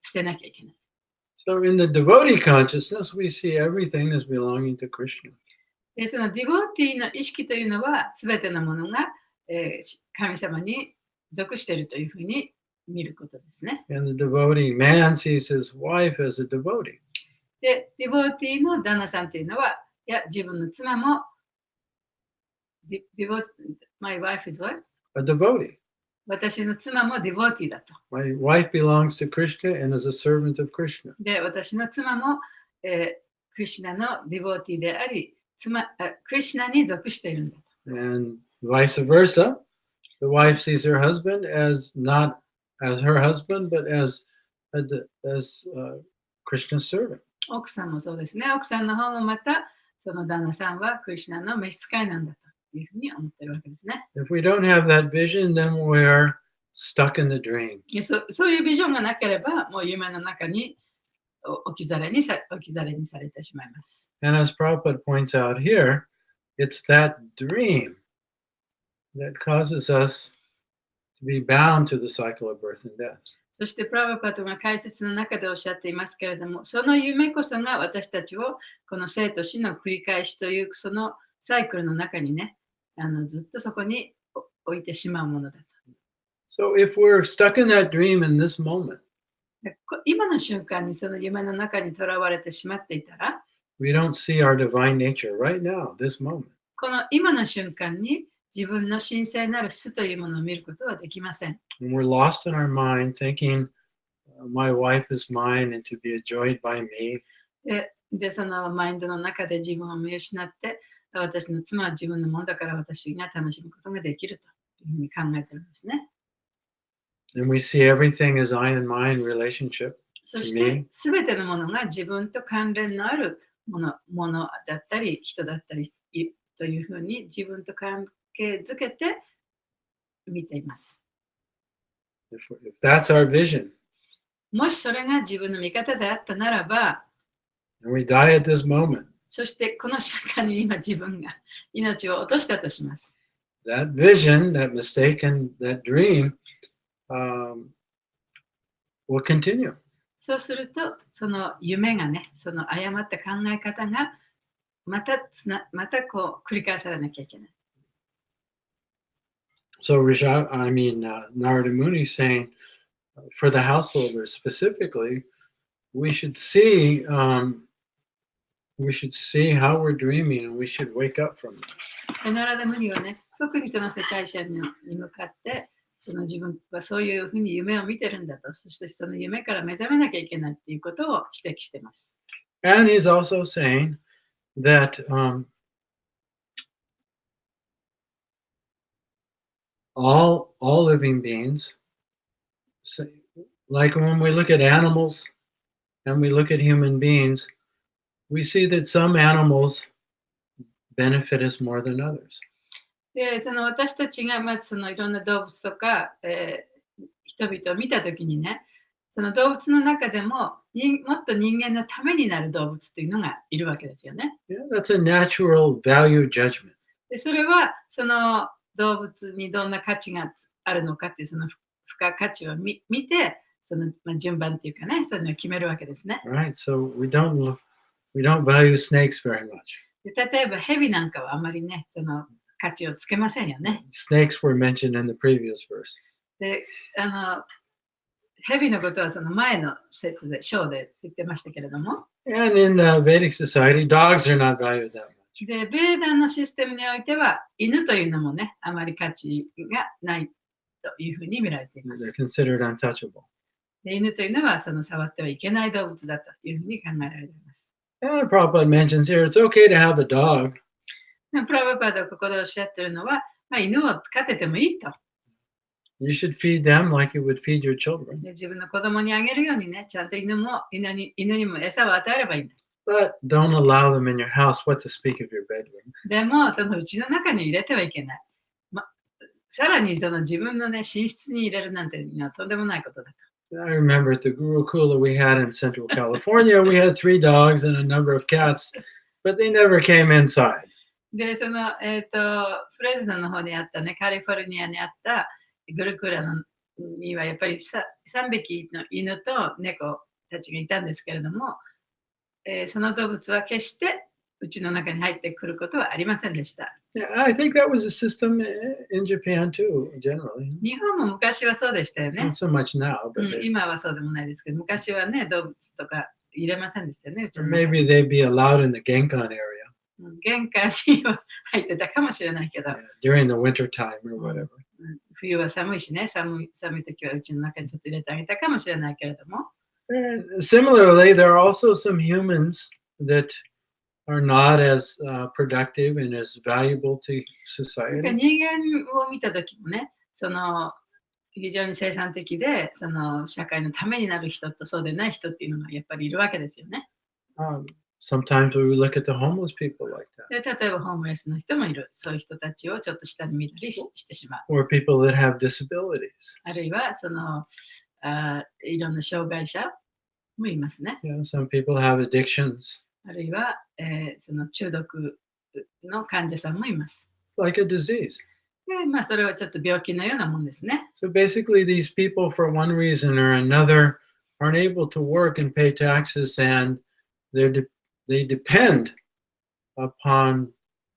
捨てなきゃいけない。 So in the devotee consciousness, we see everything as belonging to Krishna. で、そのディボーティーの意識というのは、すべてのものが、神様に属しているというふうに見ることですね。 And the devotee man sees his wife as a devotee. で、ディボーティーの旦那さんというのは、いや、自分の妻も、My wife is what? A devotee. 私の妻もディボーティーだと。 My wife belongs to Krishna and is a servant of Krishna. で、私の妻も、クリシュナのディボーティーであり、クリシュナに属しているんだと。 And vice versa. The wife sees her husband as not as her husband, but as Krishna's servant. 奥さんもそうですね。奥さんの方もまた、その旦那さんはクリシュナの召使いなんだというふうに思ってるわけですね。 If we don't have that vision, then we're stuck in the dream. そういうビジョンがなければ、もう夢の中に置き去りにされてしまいます。 And as Prabhupada points out here, it's that dream that causes us to be bound to the cycle of birth and death. そしてプラバパトが解説の中でおっしゃっていますけれども、その夢こそが私たちをこの生と死の繰り返しというそのサイクルの中にね、ずっとそこに置いてしまうものだと。 So if we're stuck in that dream in this moment, 今の瞬間にその夢の中にとらわれてしまっていたら、 we don't see our divine nature right now, this moment. この今の瞬間に自分の神聖なる質というものを見ることはできません。 And we're lost in our mind thinking, my wife is mine and to be enjoyed by me. で、そのマインドの中で自分を見失って、私の妻は自分のものだから私が楽しむことができるというふうに考えてるんですね。 And we see everything as I and mine relationship そ to して me. すべてのものが自分と関連のあるものだったり人だったりというふうに自分と関係づけて見ています。 If that's our vision, もしそれが自分の見方であったならば、 and we die at this moment, そしてこの瞬間に今自分が命を落としたとします。 that vision, that mistaken, that dream will continue. そうすると、その夢がね、その誤った考え方がまたこう繰り返されなきゃいけない。 So Narada Muni is saying, for the householders specifically, we should see we should see how we're dreaming and we should wake up from that. ナラダムニはね、特にその世界者に向かって、その自分はそういうふうに夢を見てるんだと、そしてその夢から目覚めなきゃいけないっていうことを指摘しています。And he's also saying that all living beings, like when we look at animals and we look at human beings, we see that some animals benefit us more than others. で、その私たちがまずそのいろんな動物とか、人々を見たときにね、その動物の中でももっと人間のためになる動物っていうのがいるわけですよね。Yeah, that's a natural value judgment. で、それはその動物にどんな価値があるのかっていうその付加価値を見て、その順番っていうかね、そういうのを決めるわけですね。Right? So we don't value snakes very much. で、例えばヘビなんかはあまりね、その価値をつけませんよね。Snakes were mentioned in the previous verse. で、ヘビのことはその前の節で、章で言ってましたけれども。And in Vedic society, dogs are not valued that much. で、ベーダのシステムにおいては、犬というのもね、あまり価値がないというふうに見られていま They're す。considered untouchable. で、犬というのはその触ってはいけない動物だというふうに考えられています。And Prabhupada mentions here it's okay to have a dog. プラバパードがここでおっしゃってるのは、犬を飼っててもいいと。You should feed them like you would feed your children. で、自分の子供にあげるようにね、ちゃんと犬にも餌を与えればいいんだ。But don't allow them in your house, what to speak of your bedroom. でも、そのうちの中に入れてはいけない。さらにその自分のね、寝室に入れるなんていうのはとんでもないことだと。I remember at the Gurukula we had in Central California, we had 3 dogs and a number of cats, but they never came inside. で、その、フレズノの方にあったね、カリフォルニアにあったグルクーラのにはやっぱり3匹の犬と猫たちがいたんですけれども、その動物は決してうちの中に入ってくることはありませんでした。Yeah, I think that was a system in Japan too, generally. 日本も昔はそうでしたよね。 Not so much now, but 今はそうでもないですけど、昔はね、動物とか入れませんでしたよね。うちの中に maybe they'd be allowed in the Genkan area 玄関には入ってたかもしれないけど、 during the winter time or whatever. 冬は寒いしね、寒い時はうちの中にちょっと入れてあげたかもしれないけれども。And similarly, there are also some humans that are not as productive and as valuable to なんか society. 人間を見た時もね、その非常に生産的で、その社会のためになる人とそうでない人っていうのがやっぱりいるわけですよね。Sometimes we look at the homeless people like that, で、例えばホームレスの人もいる。そういう人たちをちょっと下に見たりしてしまう。 or people that have disabilities. あるいはそのいろんな障害者もいますね。 You know, some people have addictions, あるいは、その中毒の患者さんもいます。 like a disease. で、まあそれはちょっと病気のようなもんですね。 So basically, these people, for one reason or another, aren't able to work and pay taxes, and they depend upon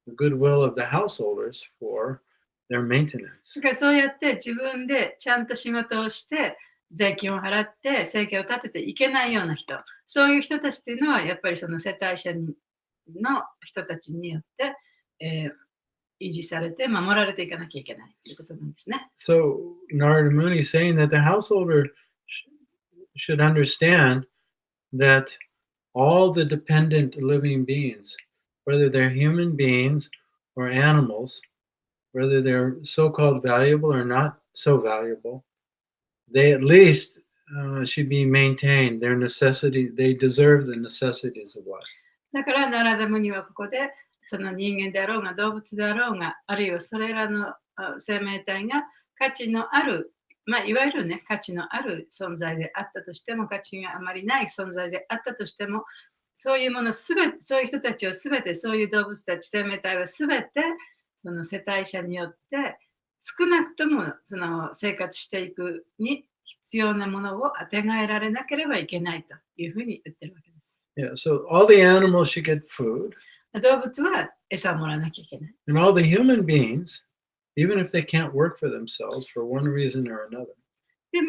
the goodwill of the householders for their maintenance. だからそうやって自分でちゃんと仕事をして税金を払って生計を立てていけないような人、そういう人たちっていうのはやっぱりその世帯者の人たちによって、維持されて守られていかなきゃいけないということなんですね。So Narada Muni is saying that the householder should understand that all the dependent living beings, whether they're human beings or animals, whether they're so-called valuable or not so valuable, they at least should be maintained. Their necessity, they deserve the necessities of life. だからナラダムにはここでその人間であろうが動物であろうが、あるいはそれらの生命体が価値のある、いわゆるね、価値のある存在であったとしても、価値があまりない存在であったとしても、そういうものすべて、そういう人たちをすべて、そういう動物たち、生命体はすべて、その世帯者によって、少なくともその生活していくに必要なものをあてがえられなければいけないというふうに言ってるわけです。Yeah, so all the animals should get food. 動物は餌をもらわなきゃいけない。And all the human beings, even if they can't work for themselves for one reason or another. で、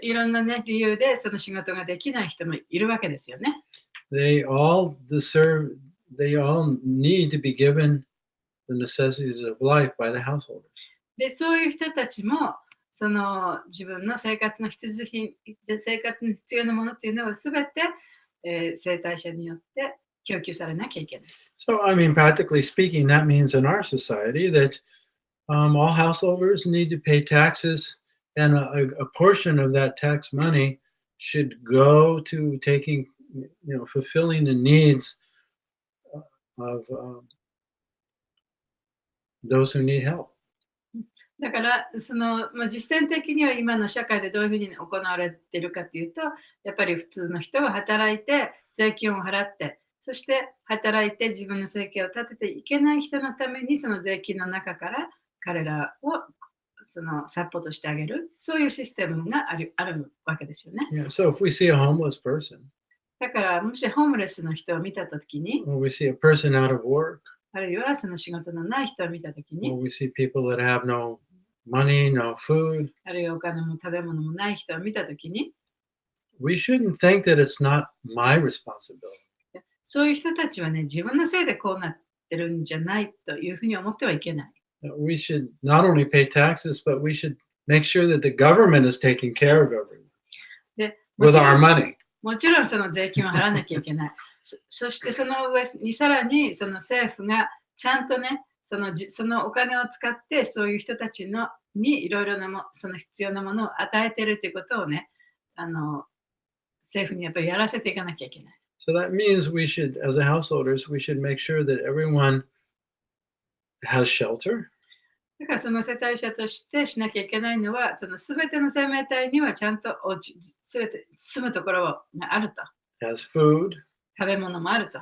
いろんなね、理由でその仕事ができない人もいるわけですよね。They all deserve they all need to be given the necessities of life by the householders. で、そういう人たちも、その自分の生活の必需品、生活に必要なものっていうのはすべて、生態者によって供給されなきゃいけない。So, I mean, practically speaking, that means in our society that all householders need to pay taxes, and a portion of that tax money should go to taking, fulfilling the needs of those who need help. だから、実践的には今の社会でどういうふうに行われているかというと、やっぱり普通の人は働いて、税金を払って、そして働いて自分の生計を立てていけない人のために、その税金の中から彼らをサポートしてあげる、そういうシステムがあるわけですよね。Yeah, so if we see a homeless person, だから、もしホームレスの人を見たときに、or we see a person out of work, あるいはその仕事のない人を見たときに、 or we see people that have no money, no food, あるいはお金も食べ物もない人を見たときに、we shouldn't think that it's not my responsibility. そういう人たちはね、自分のせいでこうなってるんじゃないというふうに思ってはいけない。We should not only pay taxes, but we should make sure that the government is taking care of everyone で、 with our money. もちろんその税金を払わなきゃいけない。そしてその上にさらにその政府がちゃんとね、そのお金を使ってそういう人たちにいろいろなその必要なものを与えているということをね、政府にやっぱりやらせていかなきゃいけない。So that means we should, as a householders, we should make sure that everyone has shelter. だからその世帯者としてしなきゃいけないのは、そのすべての生命体にはちゃんとすべて住むところがあると。has food, 食べ物もあると。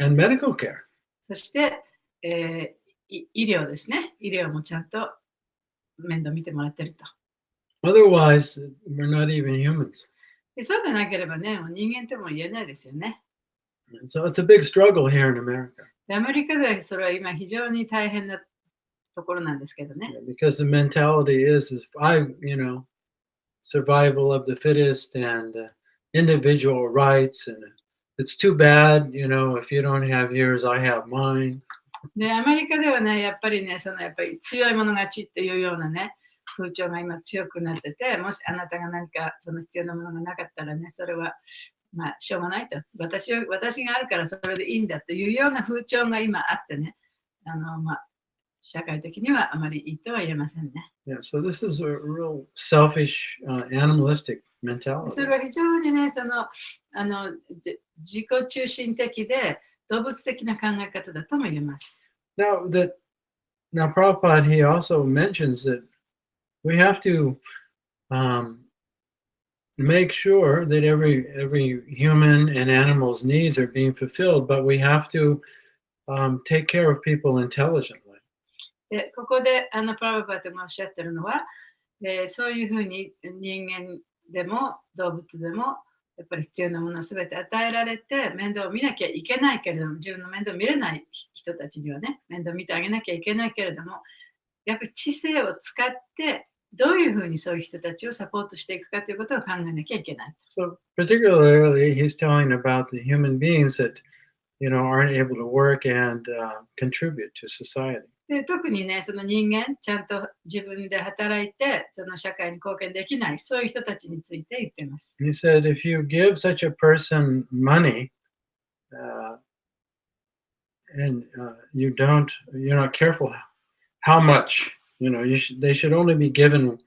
and medical care. そして、医療ですね。医療もちゃんと面倒見てもらってると。Otherwise, we're not even humans. でそうでなければね、もう人間とも言えないですよね。And so it's a big struggle here in America. でアメリカではそれは今非常に大変なところなんですけどね。Because the mentality is survival of the fittest and individual rights. And it's too bad, if you don't have yours, I have mine. で、アメリカではね、やっぱりね、やっぱり強い者勝ちっていうようなね、風潮が今強くなってて、もしあなたが何かその必要なものがなかったらね、それはまあしょうがないと。私があるからそれでいいんだというような風潮が今あってね、社会的にはあまりいいとは言えませんね。Yeah, so this is a real selfish, animalistic mentality. それは非常にね、自己中心的で動物的な考え方だとも言えます。Now, Prabhupada, he also mentions that we have to make sure that every human and animal's needs are being fulfilled, but we have to take care of people intelligently. でここでプラブパートがおっしゃってるのは、そういうふうに人間でも動物でもやっぱり必要なものを全て与えられて面倒を見なきゃいけないけれども、自分の面倒を見れない人たちにはね、面倒を見てあげなきゃいけないけれども、やっぱり知性を使ってどういうふうにそういう人たちをサポートしていくかということを考えなきゃいけない。So particularly, he's telling about the human beings that aren't able to work and contribute to society. で特にね、その人間、ちゃんと自分で働いて、その社会に貢献できない、そういう人たちについて言っています。He said, if you give such a person money and you're not careful how much, they should only be given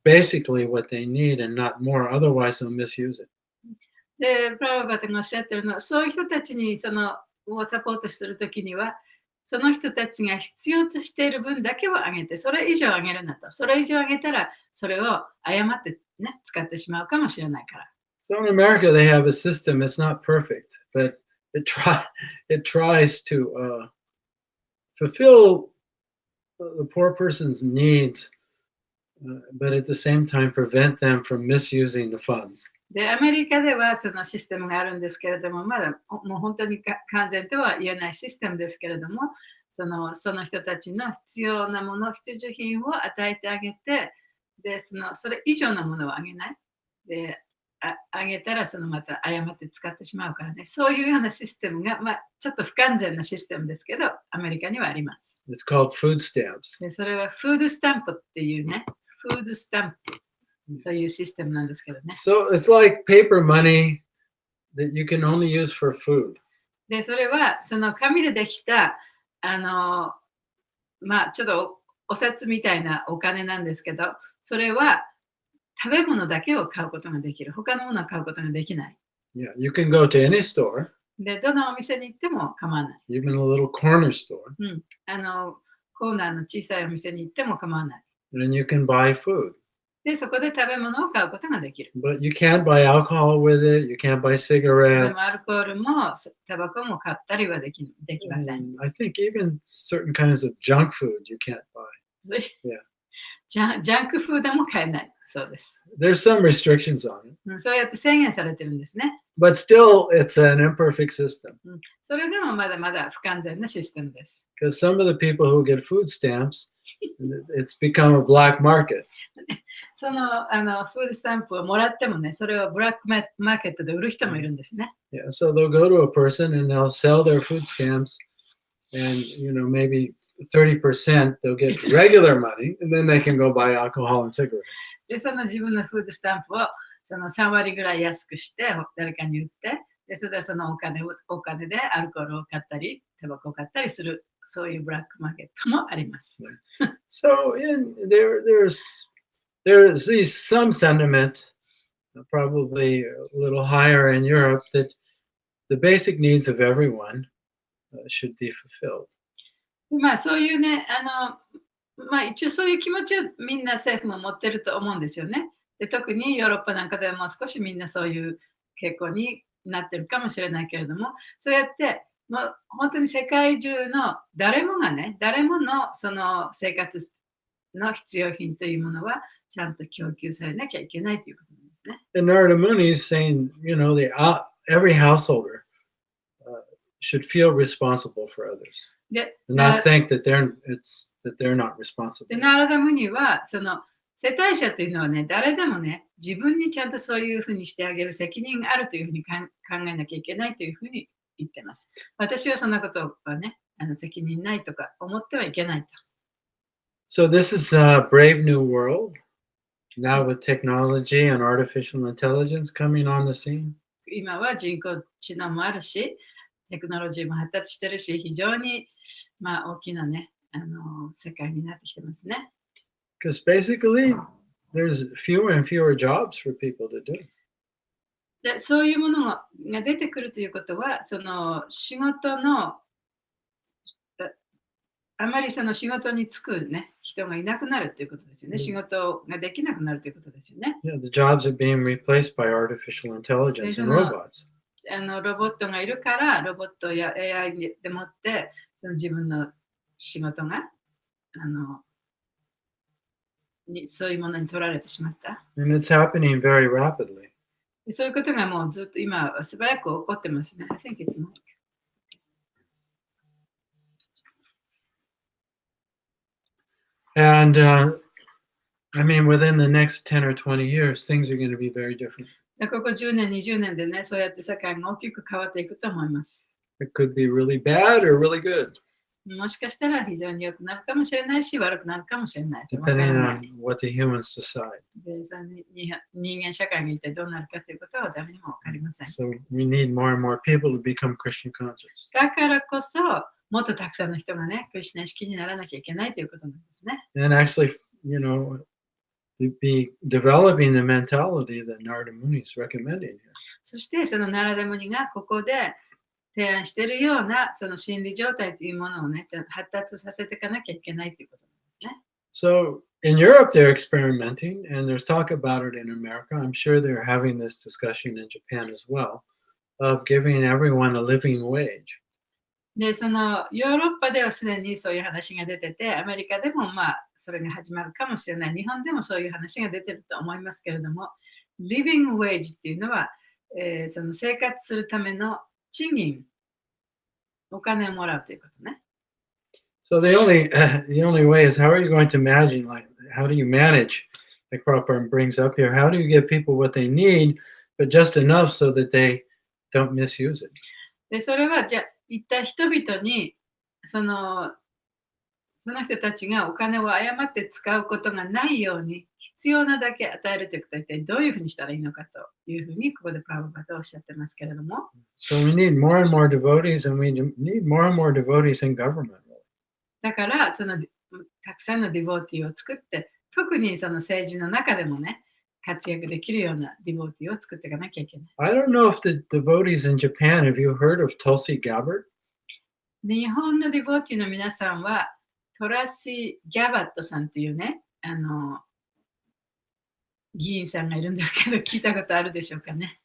basically what they need and not more, otherwise they'll misuse it. で、プラババタがおっしゃってるのは、そういう人たちにをサポートするときには、その人たちが必要としている分だけをあげて、それ以上あげるなと。それ以上あげたら、それを誤ってね、使ってしまうかもしれないから。So in America, they have a system. It's not perfect, but it tries to fulfill the poor person's needs, but at the same time prevent them from misusing the funds. で、アメリカではそのシステムがあるんですけれども、まだもう本当に完全とは言えないシステムですけれども、その人たちの必要なもの、必需品を与えてあげて、で、それ以上のものをあげない。で、あげたらそのまた誤って使ってしまうからね。そういうようなシステムが、ちょっと不完全なシステムですけど、アメリカにはあります。It's called food stamps. でそれはフードスタンプっていうね、フードスタンプというシステムなんですけどね。So it's like paper money that you can only use for food. で、それはその紙でできた、ちょっとお札みたいなお金なんですけど、それは食べ物だけを買うことができる。他のものを買うことができない。Yeah, you can go to any store, で、どのお店に行っても構わない。 even a little corner store, コーナーの小さいお店に行っても構わない。 and you can buy food. で、そこで食べ物を買うことができる。 But you can't buy alcohol with it. You can't buy で cigarettes. もアルコールもタバコも買ったりはできません。 And I think even certain kinds of junk food you can't buy. ジャンクフードも買えない。そうです。 There's some restrictions on it, そうやって制限されてるんですね。 but still, it's an imperfect system それでもまだまだ不完全なシステムです。 because some of the people who get food stamps, it's become a black market. そのフードスタンプをもらってもね、それをブラックマーケットで売る人もいるんですね。 Yeah, so they'll go to a person and they'll sell their food stamps, and maybe 30% they'll get regular money, and then they can go buy alcohol and cigarettes. で、その自分のフードスタンプをその3割ぐらい安くして誰かに売って、でそれでそのお金でアルコールを買ったり、タバコを買ったりする、そういうブラックマーケットもあります。 So there's some sentiment, probably a little higher in Europe, that the basic needs of everyone should be fulfilled. そういうね、一応そういう気持ちをみんな政府も持ってると思うんですよね。で特にヨーロッパなんかではもう少しみんなそういう傾向になってるかもしれないけれども、そうやってもう本当に世界中の誰ものその生活の必要品というものはちゃんと供給されなきゃいけないということなんですね。And Narada Muni is saying, every householder should feel responsible for others, で、 and not think that they're not responsible. でナラダムニはその世帯者というのはね、誰でもね、自分にちゃんとそういうふうにしてあげる責任があるというふうに考えなきゃいけないというふうに言ってます。私はそんなことはね、責任ないとか思ってはいけないと。So this is a brave new world now with technology and artificial intelligence coming on the scene. 今は人工知能もあるし、テクノロジーも発達してるし、非常に大きなね、世界になってきてますね。Because basically, there's fewer and fewer jobs for people to do. でそういうものが出てくるということは、その仕事のあまりその仕事に就くね、人がいなくなるということですよね。仕事ができなくなるということですよね。Yeah, the jobs are being replaced by artificial intelligence and robots. ロボットがいるから、ロボットや AI でもってその自分の仕事がそういうものに取られてしまった。And it's happening very rapidly. そういうことがもうずっと今素早く起こってますね。I think it's Mike. And within the next 10 or 20 years, things are going to be very different. ここ10年、20年でね、そうやって世界が大きく変わっていくと思います。It could be really bad or really good, もしかしたら非常に良くなるかもしれないし、悪くなるかもしれない。 depending on what the humans decide. でその人間社会が一体どうなるかということは誰にも分かりません。 So we need more and more people to become Christian conscious. だからこそ、もっとたくさんの人がね、クリスチャン意識にならなきゃいけないということなんですね。And actually, be developing the mentality that Narada Muni is recommending here. そしてそのナラダムニがここで提案しているようなその心理状態というものをね、発達させていかなきゃいけないということなんですね。So in Europe, they're experimenting, and there's talk about it in America. I'm sure they're having this discussion in Japan as well, of giving everyone a living wage. で、そのヨーロッパではすでにそういう話が出てて、アメリカでもそれが始まるかもしれない。日本でもそういう話が出てると思いますけれども、living wage っていうのは、その生活するための賃金、お金をもらうということね。So the only way is, how are you going to imagine, how do you manage, like Prabhupada brings up here, how do you give people what they need, but just enough so that they don't misuse it. で、それはじゃあ一体人々にその人たちがお金を誤って使うことがないように必要なだけ与えるということは一体どういうふうにしたらいいのかというふうにここでプラブパパはおっしゃってますけれども、So we need more and more devotees, and we need more and more devotees in government. だからたくさんのディボーティーを作って、特にその政治の中でもね、活躍できるようなディボーティーを作っていかなきゃいけない。I don't know if the devotees in Japan, have you heard of Tulsi Gabbard? 日本のディボーティーの皆さんは、トラシ・ギャバットさんっていうね、議員さんがいるんですけど、聞いたことあるでしょうかね。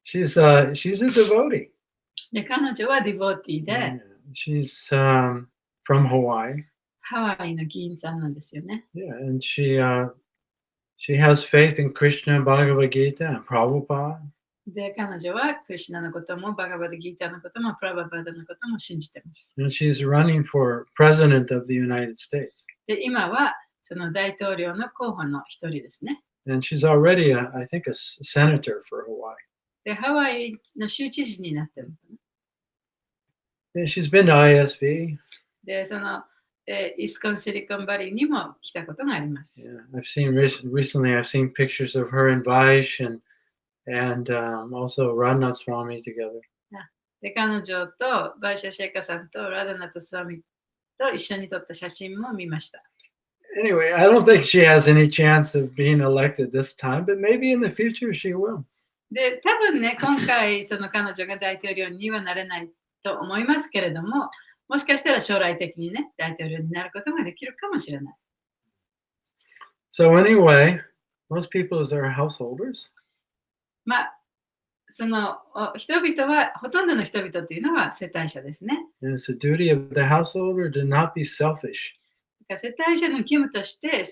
She's a devotee. で、彼女はディボーティーで、Yeah. She's from Hawaii. ハワイの議員さんなんですよね。Yeah, and she has faith in Krishna, Bhagavad Gita, and Prabhupada. で、彼女はクリシュナのことも、バガバダギーターのことも、プラババダのことも信じています。And she's running for president of the United States. で、今はその大統領の候補の一人ですね。And she's already, I think, a senator for Hawaii. で、ハワイの州知事になってるのかな。And she's been to ISV. で、イスコンシリコンバリーにも来たことがあります。Yeah, recently I've seen pictures of her and Vaish and also Radhanath Swami together. で、彼女とバイシャシェイカさんとラダナタスワミと一緒に撮った写真も見ました。Anyway, I don't think she has any chance of being elected this time, but maybe in the future she will. で、多分ね、今回彼女が大統領にはなれないと思いますけれども、もしかしたら将来的にね、大統領になることができるかもしれない。So anyway, most people are householders. まあ、人々は、ほとんどの人々っていうのは世帯者ですね。And it's the duty of the householder to not be selfish. 世帯者の義務として、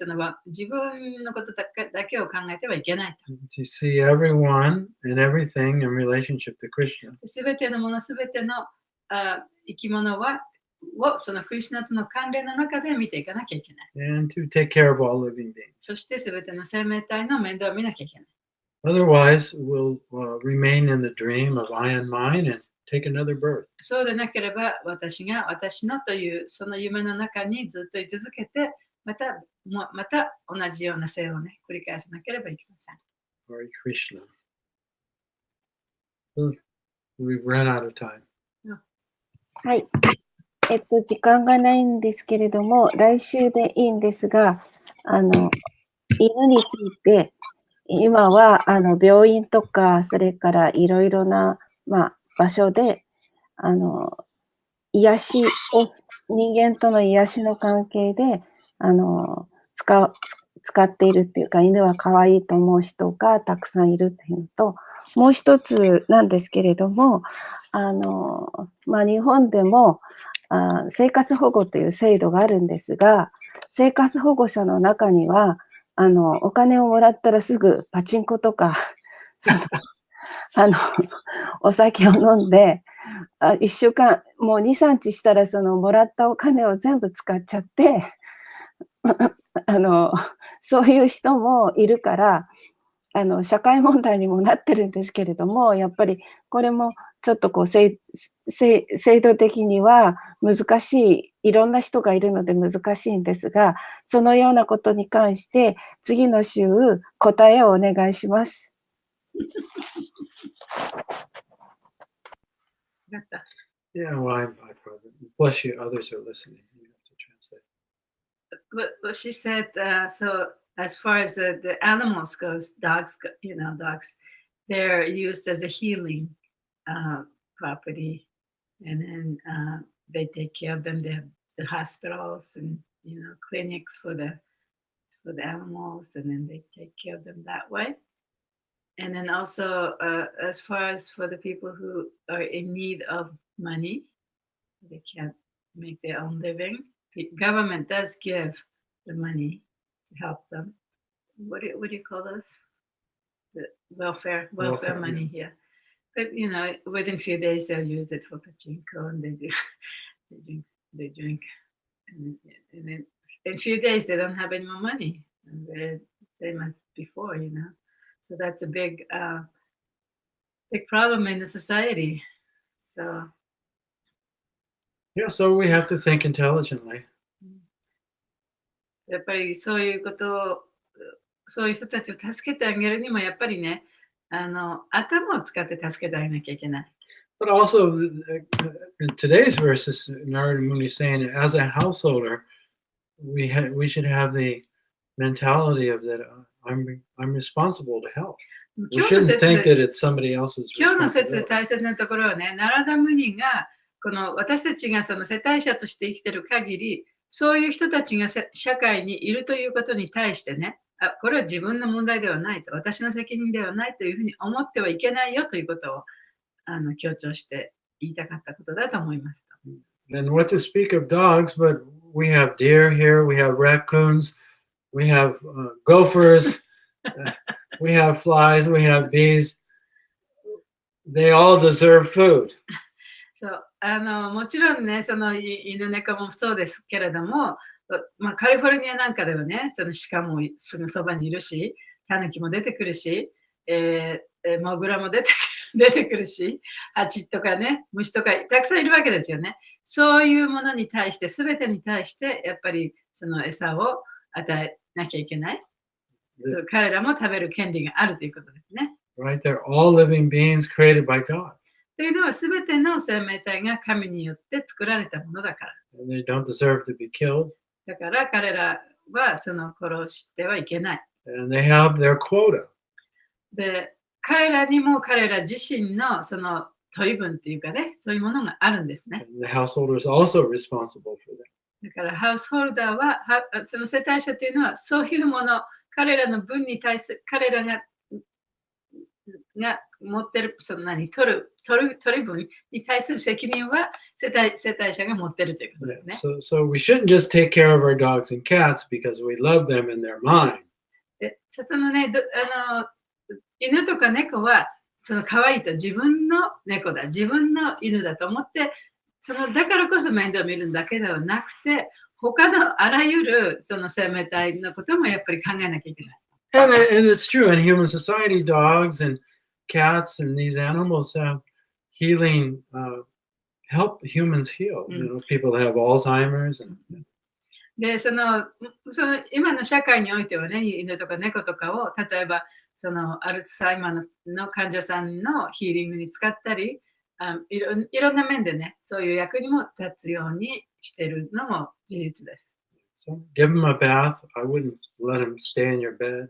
自分のことだけを考えてはいけないと。To see everyone and everything in relationship to Krishna. すべてのもの、すべての生き物をそのクリシュナとの関連の中で見ていかなきゃいけない。And to take care of all living beings. そしてすべての生命体の面倒を見なきゃいけない。Otherwise, we'll remain in the dream of I and mine and take another birth. そうでなければ、私が私のというその夢の中にずっと居続けて、また同じような生をね、繰り返さなければいけません。Hare Krishna. We've run out of time. はい。時間がないんですけれども、来週でいいんですが、犬について、今は病院とか、それからいろいろな、場所で、癒しを、人間との癒しの関係で、使っているっていうか、犬は可愛いと思う人がたくさんいるっていうのと、もう一つなんですけれども、日本でも生活保護という制度があるんですが、生活保護者の中には、お金をもらったらすぐパチンコとか、お酒を飲んで、1週間、もう2、3日したらもらったお金を全部使っちゃって、そういう人もいるから、社会問題にもなってるんですけれども、やっぱりこれもちょっと制度的には難しい、いろんな人がいるので難しいんですが、そのようなことに関して次の週答えをお願いします。Yeah, well, bless you. Others are listening. You have to translate. But she said, so as far as the animals goes, dogs, they're used as a healing property, and then they take care of them. They have the hospitals and clinics for the animals, and then they take care of them that way. And then also, as far as for the people who are in need of money, they can't make their own living. The government does give the money to help them. What do you call those? The welfare money here. But within a few days they'll use it for pachinko, and they drink, and then in a few days they don't have any more money, and they're same as before, So that's a big big problem in the society. So, Yeah, so we have to think intelligently. やっぱりそういうことを、そういう人たちを助けてあげるにも、やっぱりね、頭を使って助けてあげなきゃいけない。But also, in today's verses, Narada Muni is saying, as a householder, we should have the mentality of that I'm responsible to help. We 今日の shouldn't 説 think で that it's somebody else's 今日の説で responsibility. 大切なところはね、ナラダムニがこの私たちがその世帯者として生きてる限り、そういう人たちが社会にいるということに対してね、これは自分の問題ではないと、私の責任ではないというふうに思ってはいけないよということを強調して言いたかったことだと思いますと。And what to speak of dogs, but we have deer here, we have raccoons, we have gophers, we have flies, we have bees. They all deserve food. そうもちろんね、その犬猫もそうですけれども、まあ、カリフォルニアなんかではね、その鹿もすぐそばにいるし、タヌキも出てくるし、モグラも出てくるし、ハチとかね、虫とかたくさんいるわけですよね。そういうものに対して、すべてに対して、やっぱりその餌を与えなきゃいけない。そう彼らも食べる権利があるということですね。Right? They're all living beings created by God. というのは、すべての生命体が神によって作られたものだから。And they don't deserve to be killed. だから彼らはその殺してはいけない。And they have their quota. で、彼らにも彼ら自身のその取り分っていうかね、そういうものがあるんですね。And the householder is also responsible for that. だからハウスホルダーは、その世帯者というのはそういうもの、彼らの分に対する、彼らが持ってる、その取り分に対する責任は世帯者が持ってるということですね。So we shouldn't just take care of our dogs and cats because we love them and they're mine. で、そのね、犬とか猫はその可愛いと自分の猫だ、自分の犬だと思って、だからこそ面倒を見るだけではなくて、他のあらゆるその生命体のこともやっぱり考えなきゃいけない。And it's true in human society, dogs and cats and these animals have healing, help humans heal. You know, people that have Alzheimer's. And その今の社会においてはね、犬とか猫とかを例えばそのアルツハイマーの患者さんのヒーリングに使ったり、いろんな面でね、そういう役にも立つようにしているのも事実です。So give them a bath. I wouldn't let them stay in your bed.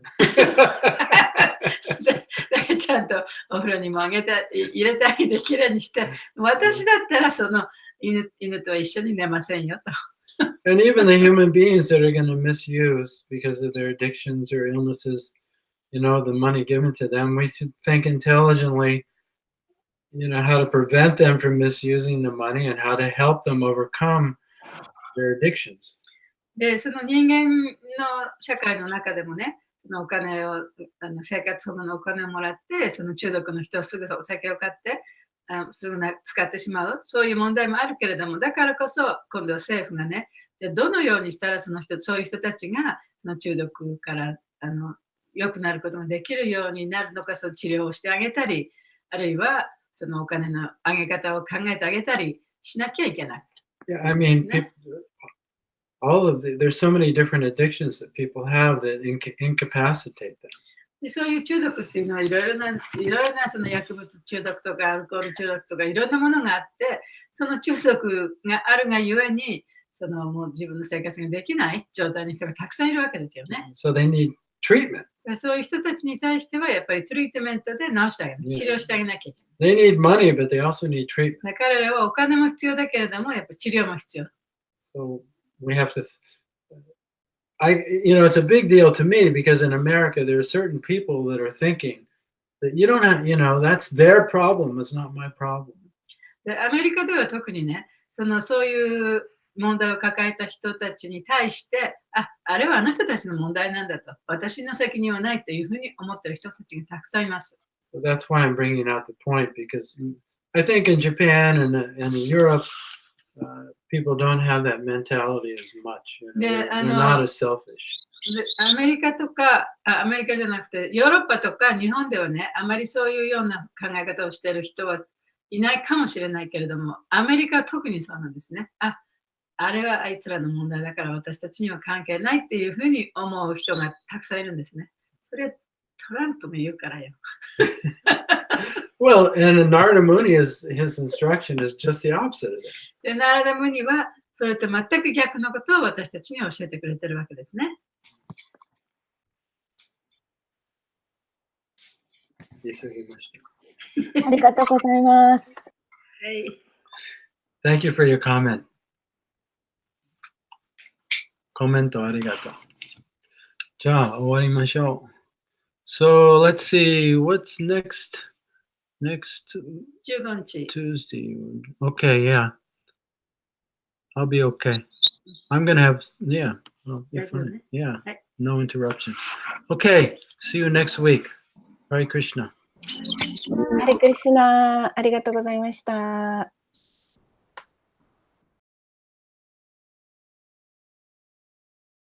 ちゃんとお風呂にも入れてあげてきれいにして、私だったらその犬と一緒に寝ませんよと。And even the human beings that are going to misuse because of their addictions or illnesses, you know, the money given to them, we should think intelligently, you know, how to prevent them from misusing the money and how to help them overcome their addictions. で、その人間の社会の中でもね、そのお金を、生活保護のお金をもらって、その中毒の人をすぐお酒を買って、すぐ使ってしまう、そういう問題もあるけれども、だからこそ、今度は政府がね、どのようにしたらそういう人たちがその中毒から良くなることができるようになるのか、その治療をしてあげたり、あるいはそのお金のあげ方を考えてあげたりしなきゃいけない。Yeah, I mean, there's so many different addictions that people have that incapacitate them. でそういう中毒っていうのはいろいろなその薬物中毒とかアルコール中毒とかいろんなものがあって、その中毒があるがゆえにもう自分の生活ができない状態の人がたくさんいるわけですよね。So they need treatment. そういう人たちに対してはやっぱりトリートメントで治してあげる、治療してあげなきゃいけない。They need money, but they also need treatment. 彼らはお金も必要だけれども、やっぱり治療も必要。So we have to, you know, it's a big deal to me because in America there are certain people that are thinking that you don't have, you know, that's their problem, it's not my problem. でアメリカでは特にね、そういう問題を抱えた人たちに対して、あれはあの人たちの問題なんだと、私の責任はないというふうに思っている人たちがたくさんいます。So that's why I'm bringing out the point because I think in Japan and in Europe, people don't have that mentality as much. You know, they're not as selfish. アメリカとか、アメリカじゃなくて、ヨーロッパとか日本ではね、あまりそういうような考え方をしている人はいないかもしれないけれども、アメリカは特にそうなんですね。あれはあいつらの問題だから私たちには関係ないっていうふうに思う人がたくさんいるんですね。それトランプも言うからよ。Well, and Narada Muni his instruction is just the opposite of that. で、ナラダムニはそれと全く逆のことを私たちに教えてくれてるわけですね。ありがとうございます。はい。Thank you for your comment. コメントありがとう。じゃあ終わりましょう。So let's see what's next 15日。 Tuesday. Okay, yeah. I'll be okay. I'm gonna have I'll be fine. Yeah. No interruption. Okay. See you next week. Hare Krishna. ハレクリシュナ、ありがとうございました。